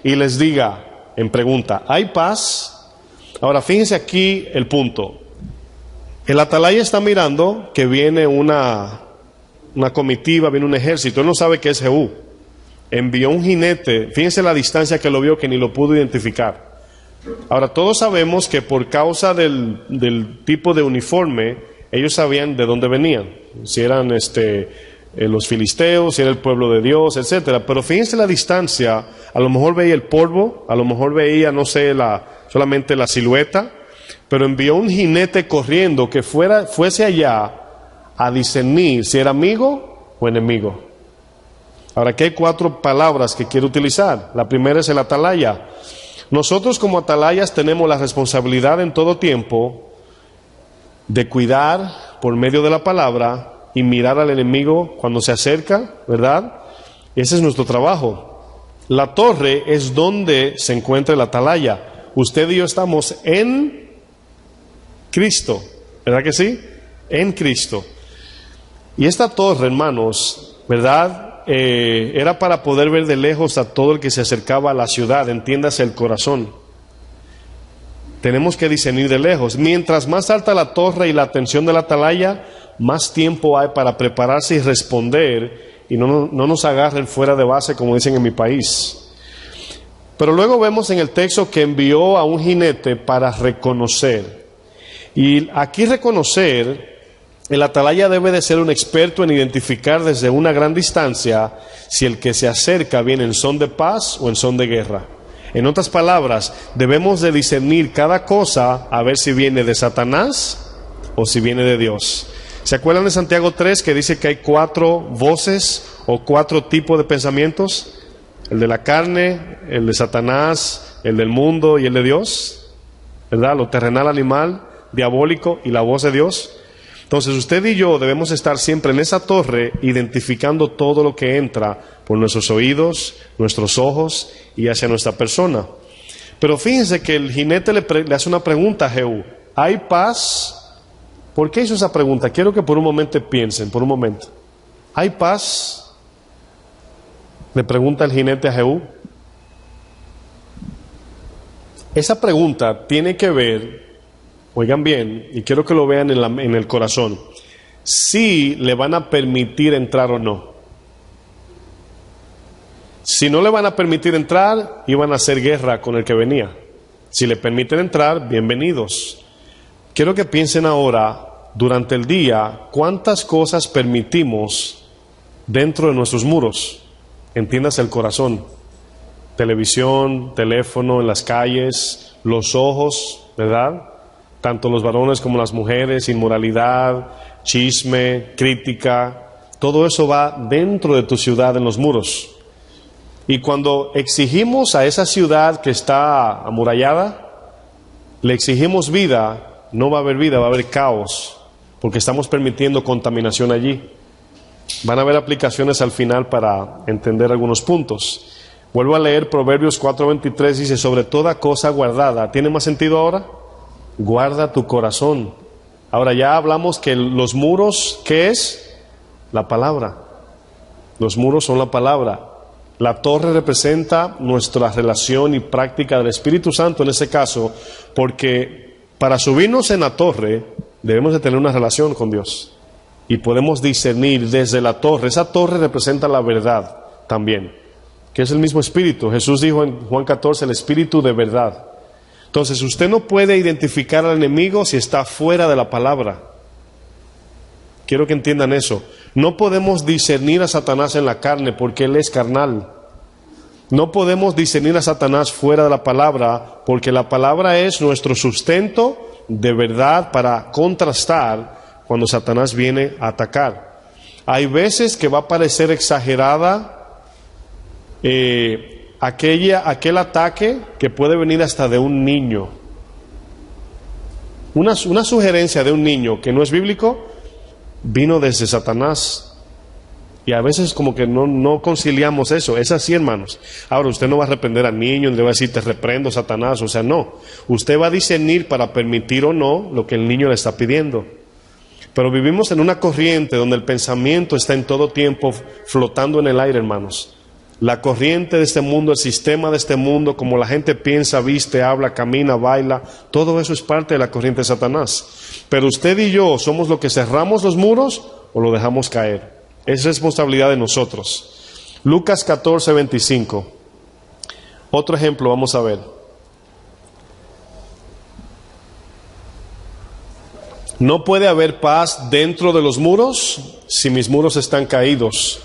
y les diga, en pregunta, ¿hay paz? Ahora, fíjense aquí el punto. El atalaya está mirando que viene una comitiva, viene un ejército. Él no sabe que es Jehú. Envió un jinete, fíjense la distancia que lo vio, que ni lo pudo identificar. Ahora, todos sabemos que por causa del tipo de uniforme, ellos sabían de dónde venían. Si eran los filisteos, si era el pueblo de Dios, etcétera. Pero fíjense la distancia, a lo mejor veía el polvo, a lo mejor veía, no sé, solamente la silueta, pero envió un jinete corriendo que fuese allá a discernir si era amigo o enemigo. Ahora, aquí hay 4 palabras que quiero utilizar. La primera es el atalaya. Nosotros como atalayas tenemos la responsabilidad en todo tiempo de cuidar por medio de la palabra y mirar al enemigo cuando se acerca, ¿verdad? Ese es nuestro trabajo. La torre es donde se encuentra el atalaya. Usted y yo estamos en Cristo, ¿verdad que sí? En Cristo. Y esta torre, hermanos, ¿verdad? Era para poder ver de lejos a todo el que se acercaba a la ciudad, entiéndase el corazón. Tenemos que discernir de lejos. Mientras más alta la torre y la atención de la atalaya, más tiempo hay para prepararse y responder y no nos agarren fuera de base, como dicen en mi país. Pero luego vemos en el texto que envió a un jinete para reconocer. Y aquí reconocer, el atalaya debe de ser un experto en identificar desde una gran distancia si el que se acerca viene en son de paz o en son de guerra. En otras palabras, debemos de discernir cada cosa a ver si viene de Satanás o si viene de Dios. ¿Se acuerdan de Santiago 3 que dice que hay 4 voces o 4 tipos de pensamientos? El de la carne, el de Satanás, el del mundo y el de Dios, ¿verdad? Lo terrenal, animal, diabólico y la voz de Dios. Entonces usted y yo debemos estar siempre en esa torre identificando todo lo que entra por nuestros oídos, nuestros ojos y hacia nuestra persona. Pero fíjense que el jinete le hace una pregunta a Jehú. ¿Hay paz? ¿Por qué hizo esa pregunta? Quiero que por un momento piensen, por un momento. ¿Hay paz? Le pregunta el jinete a Jehú. Esa pregunta tiene que ver, oigan bien, y quiero que lo vean en el corazón, si le van a permitir entrar o no. Si no le van a permitir entrar, iban a hacer guerra con el que venía. Si le permiten entrar, bienvenidos. Quiero que piensen ahora, durante el día, cuántas cosas permitimos dentro de nuestros muros. Entiéndase el corazón. Televisión, teléfono en las calles, los ojos, ¿verdad? Tanto los varones como las mujeres, inmoralidad, chisme, crítica, todo eso va dentro de tu ciudad en los muros. Y cuando exigimos a esa ciudad que está amurallada, le exigimos vida, no va a haber vida, va a haber caos, porque estamos permitiendo contaminación allí. Van a haber aplicaciones al final para entender algunos puntos. Vuelvo a leer Proverbios 4:23, dice, sobre toda cosa guardada. ¿Tiene más sentido ahora? Guarda tu corazón. Ahora ya hablamos que los muros, ¿qué es? La palabra. Los muros son la palabra. La torre representa nuestra relación y práctica del Espíritu Santo en ese caso, porque para subirnos en la torre debemos de tener una relación con Dios. Y podemos discernir desde la torre. Esa torre representa la verdad también, que es el mismo Espíritu. Jesús dijo en Juan 14, el Espíritu de verdad. Entonces usted no puede identificar al enemigo si está fuera de la palabra. Quiero que entiendan eso. No podemos discernir a Satanás en la carne porque él es carnal. No podemos discernir a Satanás fuera de la palabra porque la palabra es nuestro sustento de verdad para contrastar cuando Satanás viene a atacar. Hay veces que va a parecer exagerada aquel ataque que puede venir hasta de un niño. Una sugerencia de un niño que no es bíblico vino desde Satanás. Y a veces como que no conciliamos eso. Es así, hermanos. Ahora, usted no va a reprender al niño, le va a decir, te reprendo, Satanás. O sea, no. Usted va a discernir para permitir o no lo que el niño le está pidiendo. Pero vivimos en una corriente donde el pensamiento está en todo tiempo flotando en el aire, hermanos. La corriente de este mundo, el sistema de este mundo, como la gente piensa, viste, habla, camina, baila, todo eso es parte de la corriente de Satanás. Pero usted y yo somos los que cerramos los muros o lo dejamos caer. Es responsabilidad de nosotros. Lucas 14:25. Otro ejemplo vamos a ver. No puede haber paz dentro de los muros si mis muros están caídos.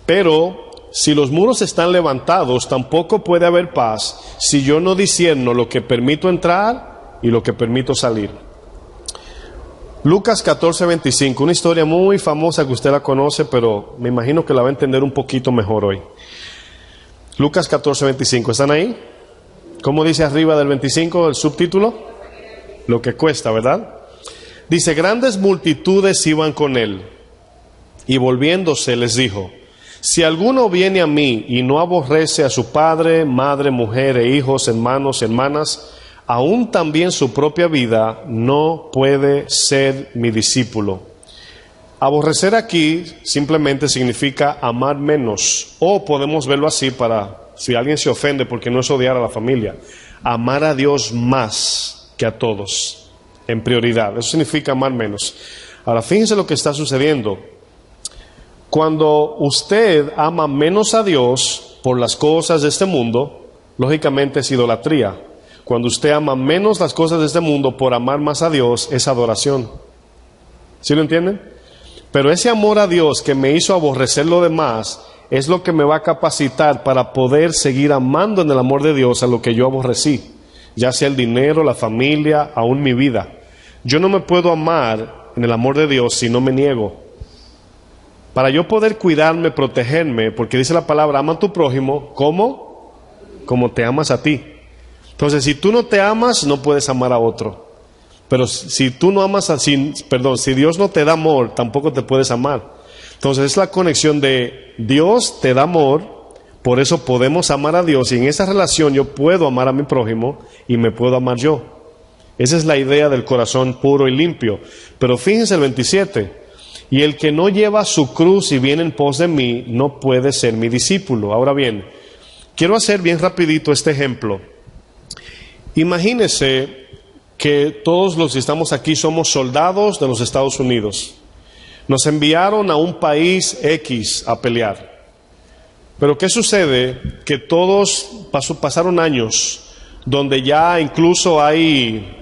Pero si los muros están levantados, tampoco puede haber paz si yo no discierno lo que permito entrar y lo que permito salir. Lucas 14:25, una historia muy famosa que usted la conoce, pero me imagino que la va a entender un poquito mejor hoy. Lucas 14:25, ¿están ahí? ¿Cómo dice arriba del 25 el subtítulo? Lo que cuesta, ¿verdad? Dice, grandes multitudes iban con él, y volviéndose les dijo, si alguno viene a mí y no aborrece a su padre, madre, mujer e hijos, hermanos, hermanas, aún también su propia vida, no puede ser mi discípulo. Aborrecer aquí simplemente significa amar menos, o podemos verlo así para, si alguien se ofende porque no es odiar a la familia, amar a Dios más que a todos, en prioridad. Eso significa amar menos. Ahora, fíjense lo que está sucediendo. Cuando usted ama menos a Dios por las cosas de este mundo, lógicamente es idolatría. Cuando usted ama menos las cosas de este mundo por amar más a Dios, es adoración. ¿Sí lo entienden? Pero ese amor a Dios que me hizo aborrecer lo demás, es lo que me va a capacitar para poder seguir amando en el amor de Dios a lo que yo aborrecí. Ya sea el dinero, la familia, aún mi vida. Yo no me puedo amar en el amor de Dios si no me niego. Para yo poder cuidarme, protegerme, porque dice la palabra, ama a tu prójimo, ¿cómo? Como te amas a ti. Entonces, si tú no te amas, no puedes amar a otro. Pero si tú no amas, si Dios no te da amor, tampoco te puedes amar. Entonces, es la conexión de Dios te da amor, por eso podemos amar a Dios, y en esa relación yo puedo amar a mi prójimo y me puedo amar yo. Esa es la idea del corazón puro y limpio. Pero fíjense el 27. Y el que no lleva su cruz y viene en pos de mí, no puede ser mi discípulo. Ahora bien, quiero hacer bien rapidito este ejemplo. Imagínese que todos los que estamos aquí somos soldados de los Estados Unidos. Nos enviaron a un país X a pelear. Pero ¿qué sucede? Que todos pasaron años donde ya incluso hay,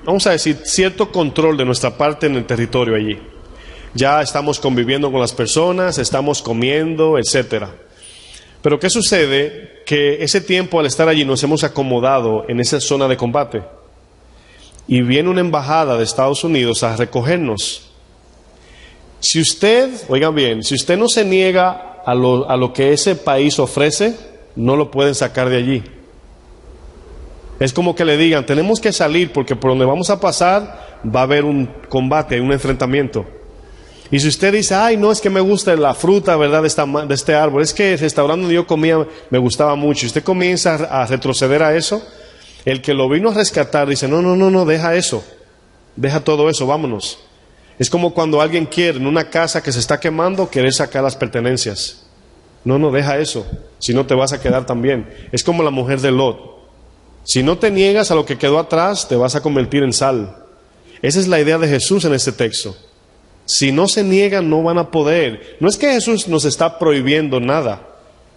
vamos a decir, cierto control de nuestra parte en el territorio allí. Ya estamos conviviendo con las personas, estamos comiendo, etcétera. Pero ¿qué sucede? Que ese tiempo al estar allí nos hemos acomodado en esa zona de combate. Y viene una embajada de Estados Unidos a recogernos. Si usted, oigan bien, si usted no se niega a lo que ese país ofrece, no lo pueden sacar de allí. Es como que le digan, tenemos que salir porque por donde vamos a pasar va a haber un combate, un enfrentamiento. Y si usted dice, ay, no, es que me gusta la fruta, ¿verdad?, de este árbol, es que el restaurante donde yo comía me gustaba mucho, y usted comienza a retroceder a eso, el que lo vino a rescatar dice, no, deja eso, deja todo eso, vámonos. Es como cuando alguien quiere en una casa que se está quemando, querer sacar las pertenencias. No, deja eso, si no te vas a quedar también. Es como la mujer de Lot. Si no te niegas a lo que quedó atrás, te vas a convertir en sal. Esa es la idea de Jesús en este texto. Si no se niegan, no van a poder. No es que Jesús nos está prohibiendo nada.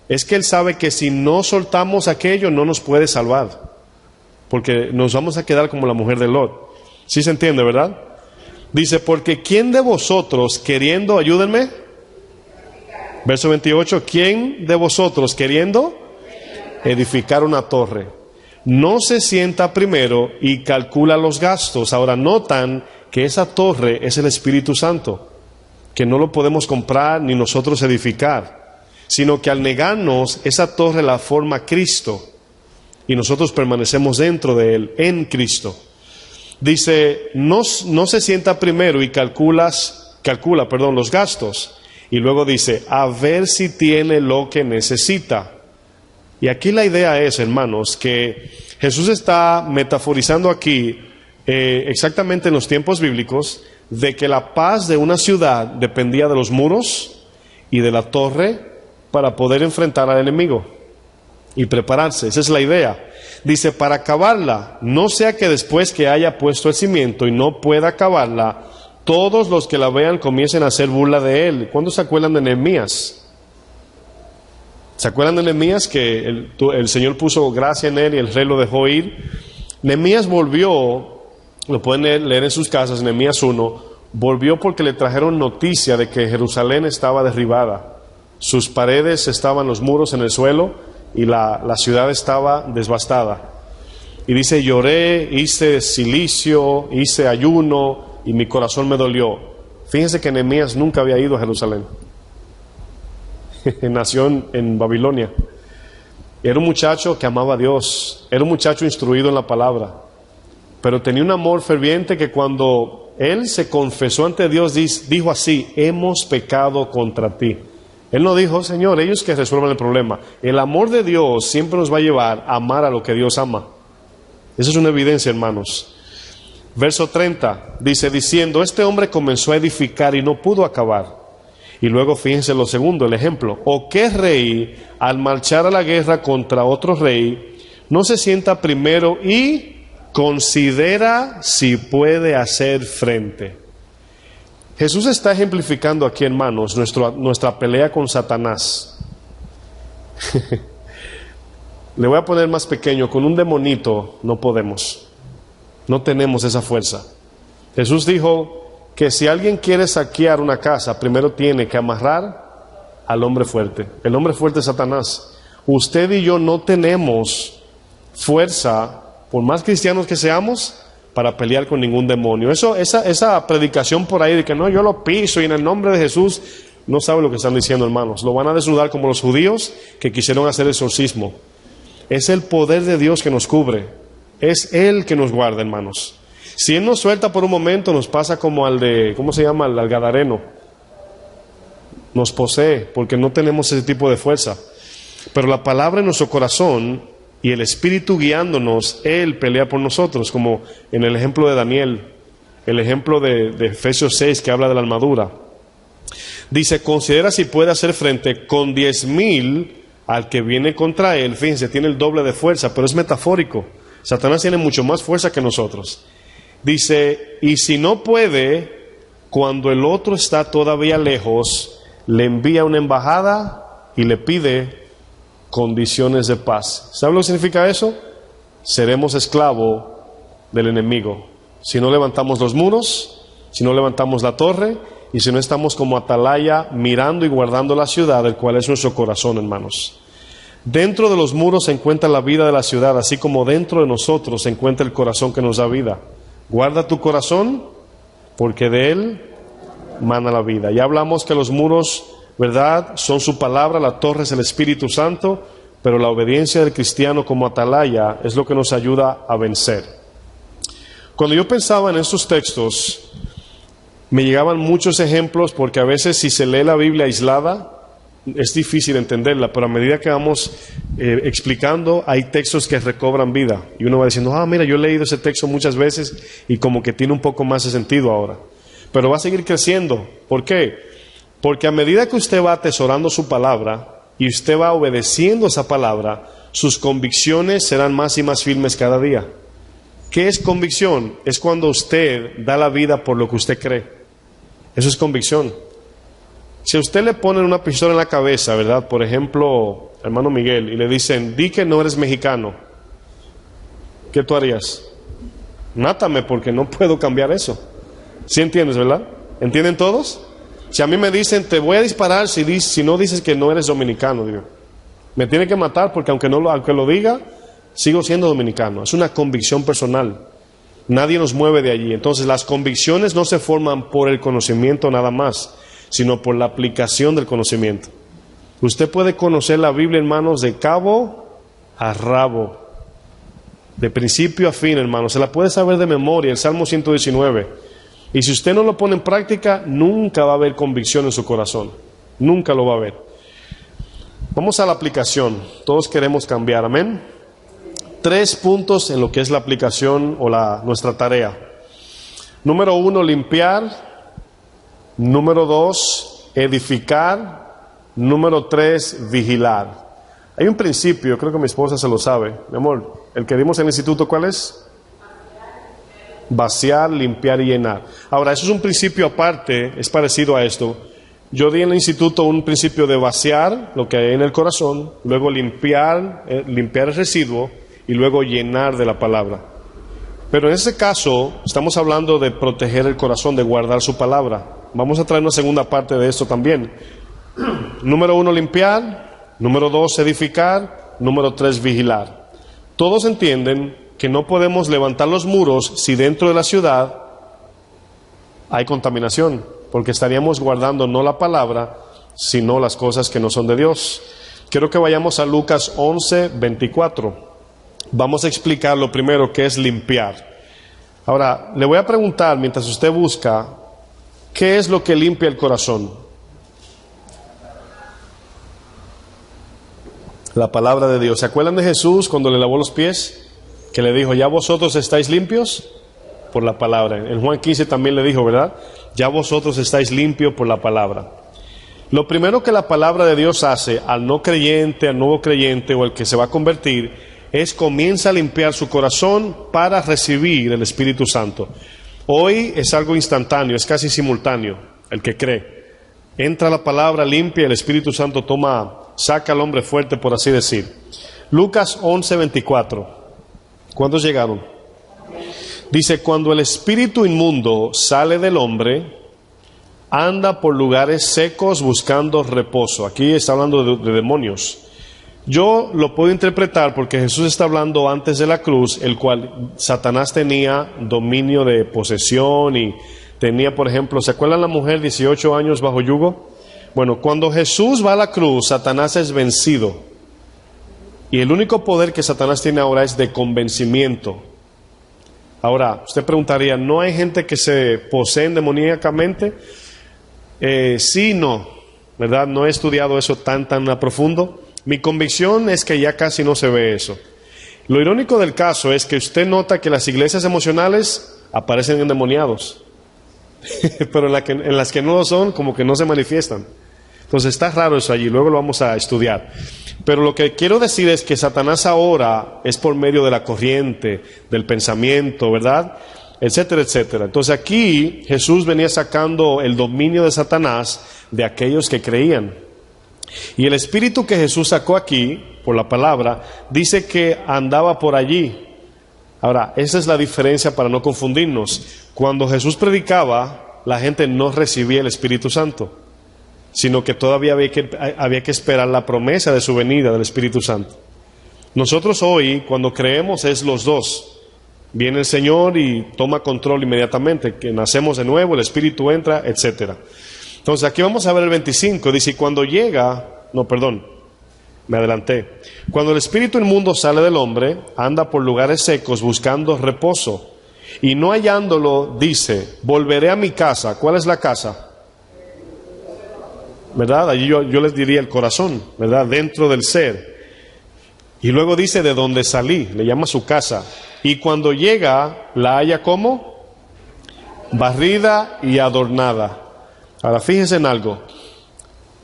Es que Él sabe que si no soltamos aquello, no nos puede salvar. Porque nos vamos a quedar como la mujer de Lot. ¿Sí se entiende, verdad? Dice, porque ¿quién de vosotros queriendo, ayúdenme? Verso 28, ¿quién de vosotros queriendo edificar una torre, no se sienta primero y calcula los gastos? Ahora notan que esa torre es el Espíritu Santo, que no lo podemos comprar ni nosotros edificar, sino que al negarnos, esa torre la forma Cristo, y nosotros permanecemos dentro de Él, en Cristo. Dice, no se sienta primero y calcula los gastos, y luego dice, a ver si tiene lo que necesita. Y aquí la idea es, hermanos, que Jesús está metaforizando aquí, exactamente en los tiempos bíblicos, de que la paz de una ciudad dependía de los muros y de la torre para poder enfrentar al enemigo y prepararse. Esa es la idea. Dice, para acabarla, no sea que después que haya puesto el cimiento y no pueda acabarla, todos los que la vean comiencen a hacer burla de él. ¿Cuándo se acuerdan de Nehemías? ¿Se acuerdan de Nehemías que el Señor puso gracia en él y el rey lo dejó ir? Nehemías volvió lo pueden leer en sus casas, Nehemías 1, volvió porque le trajeron noticia de que Jerusalén estaba derribada. Sus paredes estaban, los muros en el suelo, y la ciudad estaba devastada. Y dice, lloré, hice cilicio, hice ayuno, y mi corazón me dolió. Fíjense que Nehemías nunca había ido a Jerusalén. Nació en Babilonia. Era un muchacho que amaba a Dios, era un muchacho instruido en la palabra, pero tenía un amor ferviente que cuando él se confesó ante Dios, dijo así, hemos pecado contra ti. Él no dijo, Señor, ellos que resuelvan el problema. El amor de Dios siempre nos va a llevar a amar a lo que Dios ama. Esa es una evidencia, hermanos. Verso 30 dice, diciendo, este hombre comenzó a edificar y no pudo acabar. Y luego fíjense lo segundo, el ejemplo. ¿O qué rey, al marchar a la guerra contra otro rey, no se sienta primero y considera si puede hacer frente? Jesús está ejemplificando aquí, hermanos, nuestra pelea con Satanás. Le voy a poner más pequeño, con un demonito no podemos. No tenemos esa fuerza. Jesús dijo que si alguien quiere saquear una casa, primero tiene que amarrar al hombre fuerte. El hombre fuerte es Satanás. Usted y yo no tenemos fuerza, por más cristianos que seamos, para pelear con ningún demonio. Esa predicación por ahí de que no, yo lo piso y en el nombre de Jesús, no sabe lo que están diciendo, hermanos. Lo van a desnudar como los judíos que quisieron hacer exorcismo. Es el poder de Dios que nos cubre. Es Él que nos guarda, hermanos. Si Él nos suelta por un momento, nos pasa como al de, ¿cómo se llama? Al gadareno. Nos posee, porque no tenemos ese tipo de fuerza. Pero la palabra en nuestro corazón y el Espíritu guiándonos, Él pelea por nosotros, como en el ejemplo de Daniel, el ejemplo de Efesios 6 que habla de la armadura. Dice, considera si puede hacer frente con 10,000 al que viene contra él. Fíjense, tiene el doble de fuerza, pero es metafórico. Satanás tiene mucho más fuerza que nosotros. Dice, y si no puede, cuando el otro está todavía lejos, le envía una embajada y le pide condiciones de paz. ¿Sabe lo que significa eso? Seremos esclavos del enemigo. Si no levantamos los muros, si no levantamos la torre, y si no estamos como atalaya mirando y guardando la ciudad, el cual es nuestro corazón, hermanos. Dentro de los muros se encuentra la vida de la ciudad, así como dentro de nosotros se encuentra el corazón que nos da vida. Guarda tu corazón, porque de él mana la vida. Ya hablamos que los muros, ¿verdad?, son su palabra, la torre es el Espíritu Santo, pero la obediencia del cristiano como atalaya es lo que nos ayuda a vencer. Cuando yo pensaba en estos textos, me llegaban muchos ejemplos, porque a veces si se lee la Biblia aislada, es difícil entenderla, pero a medida que vamos explicando, hay textos que recobran vida. Y uno va diciendo, mira, yo he leído ese texto muchas veces y como que tiene un poco más de sentido ahora. Pero va a seguir creciendo. ¿Por qué? Porque a medida que usted va atesorando su palabra y usted va obedeciendo esa palabra, sus convicciones serán más y más firmes cada día. ¿Qué es convicción? Es cuando usted da la vida por lo que usted cree. Eso es convicción. Si a usted le ponen una pistola en la cabeza, ¿verdad? Por ejemplo, hermano Miguel, y le dicen, di que no eres mexicano, ¿qué tú harías? Mátame, porque no puedo cambiar eso. ¿Sí entiendes, verdad? ¿Entienden todos? Si a mí me dicen, te voy a disparar si no dices que no eres dominicano, digo, me tiene que matar, porque aunque lo diga, sigo siendo dominicano. Es una convicción personal. Nadie nos mueve de allí. Entonces las convicciones no se forman por el conocimiento nada más, sino por la aplicación del conocimiento. Usted puede conocer la Biblia, hermanos, de cabo a rabo, de principio a fin, hermanos. Se la puede saber de memoria, el Salmo 119. Y si usted no lo pone en práctica, nunca va a haber convicción en su corazón. Nunca lo va a haber. Vamos a la aplicación. Todos queremos cambiar, amén. 3 puntos en lo que es la aplicación o nuestra tarea. Número 1, limpiar. Número 2, edificar. Número 3, vigilar. Hay un principio, creo que mi esposa se lo sabe. Mi amor, el que dimos en el instituto, ¿cuál es? Vaciar, limpiar y llenar. Ahora, eso es un principio aparte, es parecido a esto. Yo di en el instituto un principio de vaciar lo que hay en el corazón, luego limpiar el residuo y luego llenar de la palabra. Pero en ese caso, estamos hablando de proteger el corazón, de guardar su palabra. Vamos a traer una segunda parte de esto también. Número 1, limpiar. Número 2, edificar. Número 3, vigilar. Todos entienden que no podemos levantar los muros si dentro de la ciudad hay contaminación, porque estaríamos guardando no la palabra, sino las cosas que no son de Dios. Quiero que vayamos a Lucas 11:24. Vamos a explicar lo primero que es limpiar. Ahora, le voy a preguntar, mientras usted busca, ¿qué es lo que limpia el corazón? La palabra de Dios. ¿Se acuerdan de Jesús cuando le lavó los pies? Que le dijo, ¿ya vosotros estáis limpios? Por la palabra. En Juan 15 también le dijo, ¿verdad? Ya vosotros estáis limpios por la palabra. Lo primero que la palabra de Dios hace al no creyente, al nuevo creyente o al que se va a convertir, es comienza a limpiar su corazón para recibir el Espíritu Santo. Hoy es algo instantáneo, es casi simultáneo, el que cree. Entra la palabra, limpia, el Espíritu Santo saca al hombre fuerte, por así decir. Lucas 11:24. ¿Cuántos llegaron? Dice, cuando el espíritu inmundo sale del hombre, anda por lugares secos buscando reposo. Aquí está hablando de demonios. Yo lo puedo interpretar porque Jesús está hablando antes de la cruz, el cual Satanás tenía dominio de posesión y tenía, por ejemplo, ¿se acuerdan la mujer 18 años bajo yugo? Bueno, cuando Jesús va a la cruz, Satanás es vencido. Y el único poder que Satanás tiene ahora es de convencimiento. Ahora, usted preguntaría, ¿no hay gente que se poseen demoníacamente? Sí, no, ¿verdad? No he estudiado eso tan a profundo. Mi convicción es que ya casi no se ve eso. Lo irónico del caso es que usted nota que las iglesias emocionales aparecen endemoniados, pero en las que no lo son, como que no se manifiestan. Entonces está raro eso allí, luego lo vamos a estudiar. Pero lo que quiero decir es que Satanás ahora es por medio de la corriente, del pensamiento, ¿verdad? Etcétera, etcétera. Entonces aquí Jesús venía sacando el dominio de Satanás de aquellos que creían. Y el espíritu que Jesús sacó aquí, por la palabra, dice que andaba por allí. Ahora, esa es la diferencia para no confundirnos. Cuando Jesús predicaba, la gente no recibía el Espíritu Santo, sino que todavía había que esperar la promesa de su venida del Espíritu Santo. Nosotros hoy, cuando creemos, es los dos. Viene el Señor y toma control inmediatamente, que nacemos de nuevo, el Espíritu entra, etcétera. Entonces aquí vamos a ver el 25, dice, cuando me adelanté. Cuando el espíritu inmundo sale del hombre, anda por lugares secos buscando reposo, y no hallándolo, dice, volveré a mi casa. ¿Cuál es la casa? ¿Verdad? Allí yo les diría el corazón, ¿verdad? Dentro del ser. Y luego dice, de donde salí, le llama su casa. Y cuando llega, la halla ¿cómo? Barrida y adornada. Ahora fíjense en algo.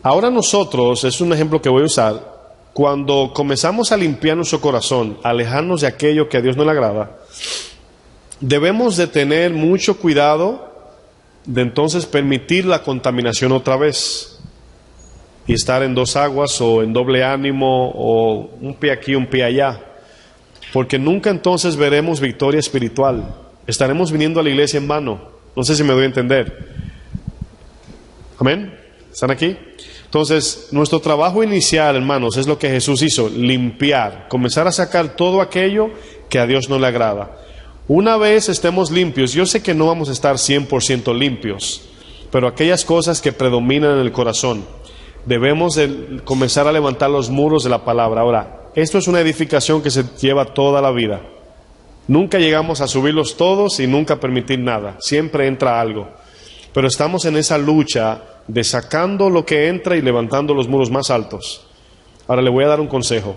Ahora nosotros, es un ejemplo que voy a usar, cuando comenzamos a limpiar nuestro corazón, alejarnos de aquello que a Dios no le agrada, debemos de tener mucho cuidado de entonces permitir la contaminación otra vez y estar en dos aguas o en doble ánimo o un pie aquí, un pie allá, porque nunca entonces veremos victoria espiritual. Estaremos viniendo a la iglesia en vano. No sé si me doy a entender. Amén. ¿Están aquí? Entonces, nuestro trabajo inicial, hermanos, es lo que Jesús hizo, limpiar, comenzar a sacar todo aquello que a Dios no le agrada. Una vez estemos limpios, yo sé que no vamos a estar 100% limpios, pero aquellas cosas que predominan en el corazón, debemos de comenzar a levantar los muros de la palabra. Ahora, esto es una edificación que se lleva toda la vida. Nunca llegamos a subirlos todos y nunca permitir nada, siempre entra algo. Pero estamos en esa lucha de sacando lo que entra y levantando los muros más altos. Ahora le voy a dar un consejo.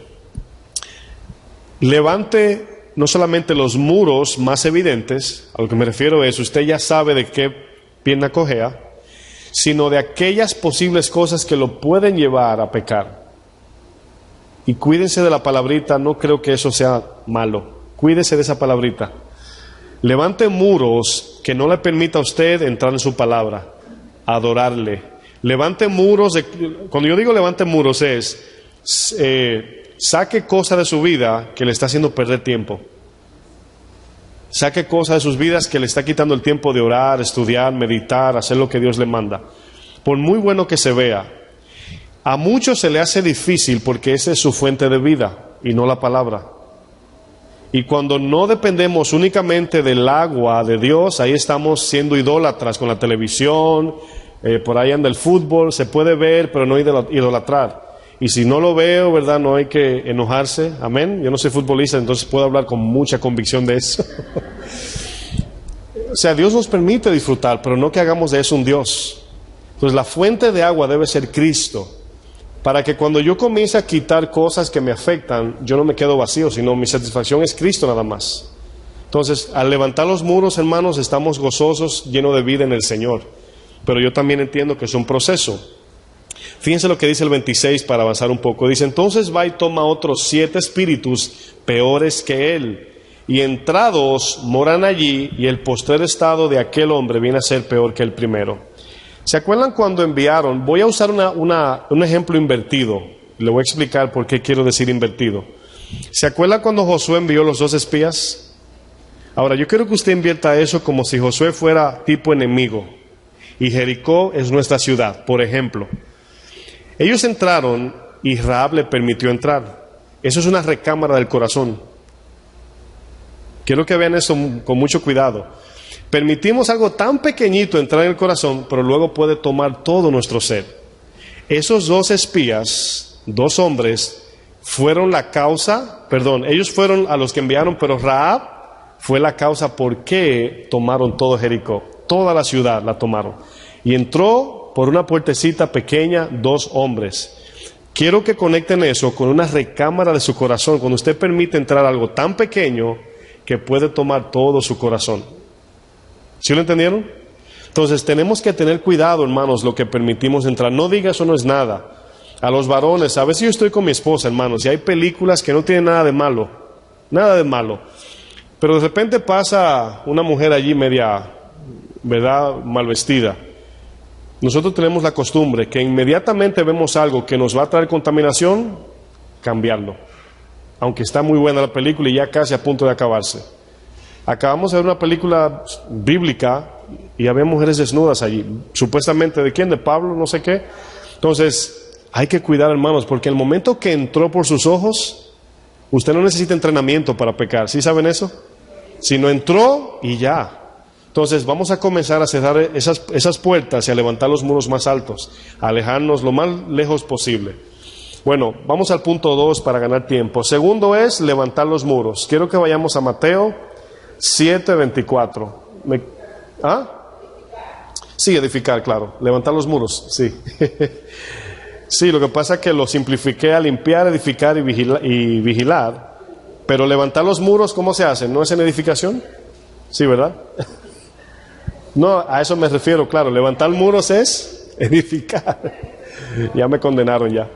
Levante no solamente los muros más evidentes, a lo que me refiero es, usted ya sabe de qué pierna cojea, sino de aquellas posibles cosas que lo pueden llevar a pecar. Y cuídense de la palabrita, no creo que eso sea malo. Cuídese de esa palabrita. Levante muros que no le permita a usted entrar en su palabra, adorarle. Levante muros, cuando yo digo levante muros es, saque cosas de su vida que le está haciendo perder tiempo. Saque cosas de sus vidas que le está quitando el tiempo de orar, estudiar, meditar, hacer lo que Dios le manda. Por muy bueno que se vea, a muchos se le hace difícil porque esa es su fuente de vida y no la palabra. Y cuando no dependemos únicamente del agua de Dios, ahí estamos siendo idólatras con la televisión, por ahí anda el fútbol, se puede ver, pero no idolatrar. Y si no lo veo, ¿verdad? No hay que enojarse, amén. Yo no soy futbolista, entonces puedo hablar con mucha convicción de eso. O sea, Dios nos permite disfrutar, pero no que hagamos de eso un Dios. Entonces la fuente de agua debe ser Cristo, para que cuando yo comience a quitar cosas que me afectan, yo no me quedo vacío, sino mi satisfacción es Cristo nada más. Entonces, al levantar los muros, hermanos, estamos gozosos, llenos de vida en el Señor. Pero yo también entiendo que es un proceso. Fíjense lo que dice el 26 para avanzar un poco. Dice, entonces va y toma otros 7 espíritus peores que él, y entrados moran allí, y el postrer estado de aquel hombre viene a ser peor que el primero. ¿Se acuerdan cuando enviaron? Voy a usar un ejemplo invertido. Le voy a explicar por qué quiero decir invertido. ¿Se acuerdan cuando Josué envió los 2 espías? Ahora, yo quiero que usted invierta eso como si Josué fuera tipo enemigo y Jericó es nuestra ciudad, por ejemplo. Ellos entraron y Rahab le permitió entrar. Eso es una recámara del corazón. Quiero que vean eso con mucho cuidado. Permitimos algo tan pequeñito entrar en el corazón, pero luego puede tomar todo nuestro ser. Esos 2 espías, 2 hombres, fueron la causa, ellos fueron a los que enviaron, pero Rahab fue la causa por qué tomaron todo Jericó. Toda la ciudad la tomaron. Y entró por una puertecita pequeña 2 hombres. Quiero que conecten eso con una recámara de su corazón. Cuando usted permite entrar algo tan pequeño que puede tomar todo su corazón. ¿Sí lo entendieron? Entonces tenemos que tener cuidado, hermanos, lo que permitimos entrar. No diga eso no es nada. A los varones, a veces yo estoy con mi esposa, hermanos, y hay películas que no tienen nada de malo. Nada de malo. Pero de repente pasa una mujer allí media, ¿verdad?, mal vestida. Nosotros tenemos la costumbre que inmediatamente vemos algo que nos va a traer contaminación, cambiarlo. Aunque está muy buena la película y ya casi a punto de acabarse. Acabamos de ver una película bíblica y había mujeres desnudas allí. Supuestamente, ¿de quién? De Pablo, no sé qué. Entonces, hay que cuidar, hermanos, porque el momento que entró por sus ojos, usted no necesita entrenamiento para pecar. ¿Sí saben eso? Sino entró y ya. Entonces vamos a comenzar a cerrar esas puertas y a levantar los muros más altos, a alejarnos lo más lejos posible. Bueno, vamos al punto 2 para ganar tiempo. Segundo es levantar los muros. Quiero que vayamos a Mateo 7:24. Sí, edificar, claro. Levantar los muros, sí. Sí, lo que pasa es que lo simplifiqué a limpiar, edificar y vigilar. Pero levantar los muros, ¿cómo se hace? ¿No es en edificación? Sí, ¿verdad? No, a eso me refiero, claro. Levantar muros es edificar. Ya me condenaron ya.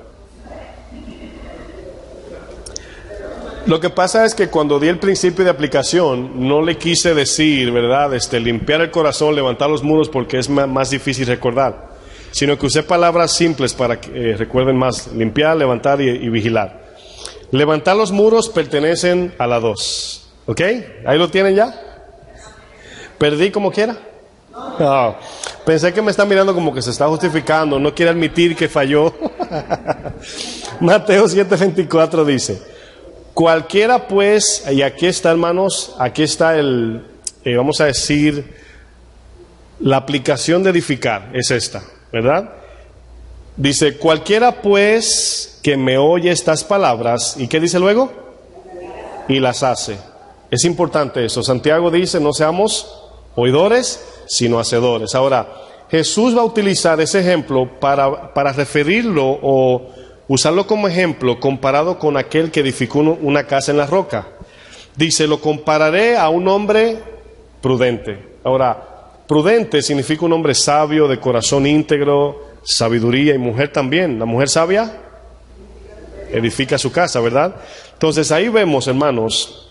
Lo que pasa es que cuando di el principio de aplicación, no le quise decir, ¿verdad?, limpiar el corazón, levantar los muros, porque es más difícil recordar. Sino que usé palabras simples para que recuerden más. Limpiar, levantar y vigilar. Levantar los muros pertenecen a la 2. ¿Ok? ¿Ahí lo tienen ya? ¿Perdí como quiera? No. Pensé que me está mirando como que se está justificando, no quiere admitir que falló. Mateo 7:24 dice, cualquiera pues, y aquí está, hermanos, aquí está vamos a decir, la aplicación de edificar, es esta, ¿verdad? Dice, cualquiera pues que me oye estas palabras, ¿y qué dice luego? Y las hace. Es importante eso. Santiago dice, no seamos oidores, sino hacedores. Ahora, Jesús va a utilizar ese ejemplo para referirlo o usarlo como ejemplo comparado con aquel que edificó una casa en la roca. Dice, lo compararé a un hombre prudente. Ahora, prudente significa un hombre sabio, de corazón íntegro, sabiduría, y mujer también. La mujer sabia edifica su casa, ¿verdad? Entonces ahí vemos, hermanos,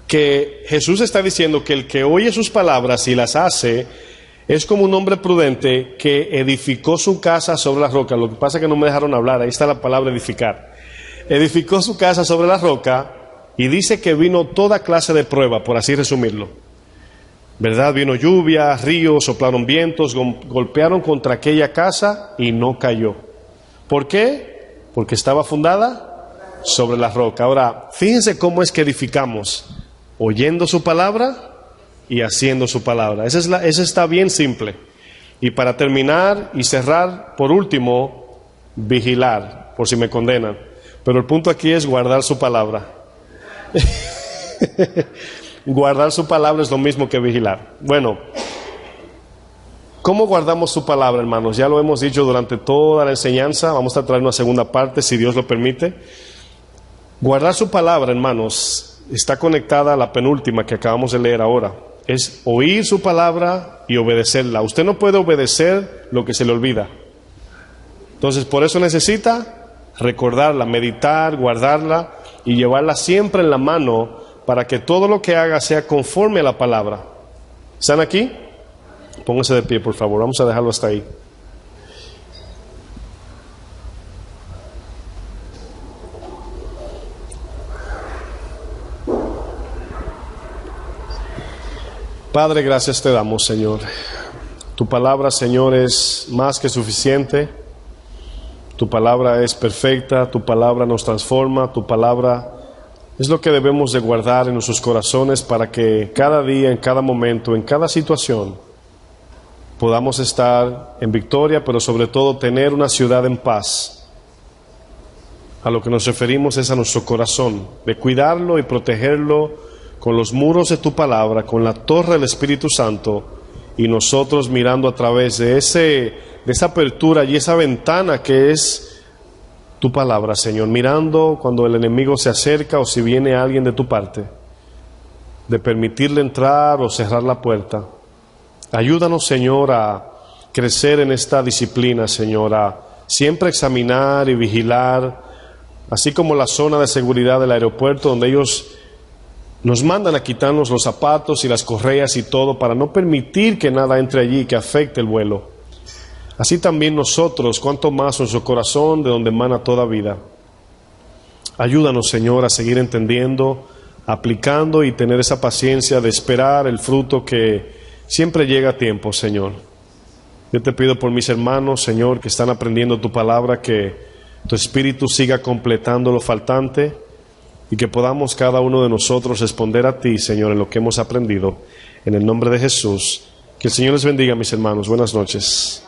que Jesús está diciendo que el que oye sus palabras y las hace es como un hombre prudente que edificó su casa sobre la roca. Lo que pasa es que no me dejaron hablar, ahí está la palabra edificar. Edificó su casa sobre la roca Y dice que vino toda clase de prueba, por así resumirlo. ¿Verdad? Vino lluvia, ríos, soplaron vientos, golpearon contra aquella casa y no cayó. ¿Por qué? Porque estaba fundada sobre la roca. Ahora, fíjense cómo es que edificamos, oyendo su palabra y haciendo su palabra. Esa está bien simple. Y para terminar y cerrar, por último, vigilar, por si me condenan. Pero el punto aquí es guardar su palabra. Guardar su palabra es lo mismo que vigilar. Bueno, ¿cómo guardamos su palabra, hermanos? Ya lo hemos dicho durante toda la enseñanza. Vamos a traer una segunda parte, si Dios lo permite. Guardar su palabra, hermanos, está conectada a la penúltima que acabamos de leer ahora. Es oír su palabra y obedecerla. Usted no puede obedecer lo que se le olvida. Entonces, por eso necesita recordarla, meditar, guardarla y llevarla siempre en la mano para que todo lo que haga sea conforme a la palabra. ¿Están aquí? Pónganse de pie, por favor. Vamos a dejarlo hasta ahí. Padre, gracias te damos, Señor. Tu palabra, Señor, es más que suficiente. Tu palabra es perfecta, tu palabra nos transforma, tu palabra es lo que debemos de guardar en nuestros corazones para que cada día, en cada momento, en cada situación, podamos estar en victoria, pero sobre todo tener una ciudad en paz. A lo que nos referimos es a nuestro corazón, de cuidarlo y protegerlo con los muros de tu palabra, con la torre del Espíritu Santo, y nosotros mirando a través de esa apertura y esa ventana que es tu palabra, Señor, mirando cuando el enemigo se acerca o si viene alguien de tu parte, de permitirle entrar o cerrar la puerta. Ayúdanos, Señor, a crecer en esta disciplina, Señor, a siempre examinar y vigilar, así como la zona de seguridad del aeropuerto, donde ellos nos mandan a quitarnos los zapatos y las correas y todo, para no permitir que nada entre allí que afecte el vuelo. Así también nosotros, cuanto más nuestro corazón, de donde emana toda vida. Ayúdanos, Señor, a seguir entendiendo, aplicando y tener esa paciencia de esperar el fruto que siempre llega a tiempo, Señor. Yo te pido por mis hermanos, Señor, que están aprendiendo tu palabra, que tu Espíritu siga completando lo faltante y que podamos cada uno de nosotros responder a ti, Señor, en lo que hemos aprendido. En el nombre de Jesús. Que el Señor les bendiga, mis hermanos. Buenas noches.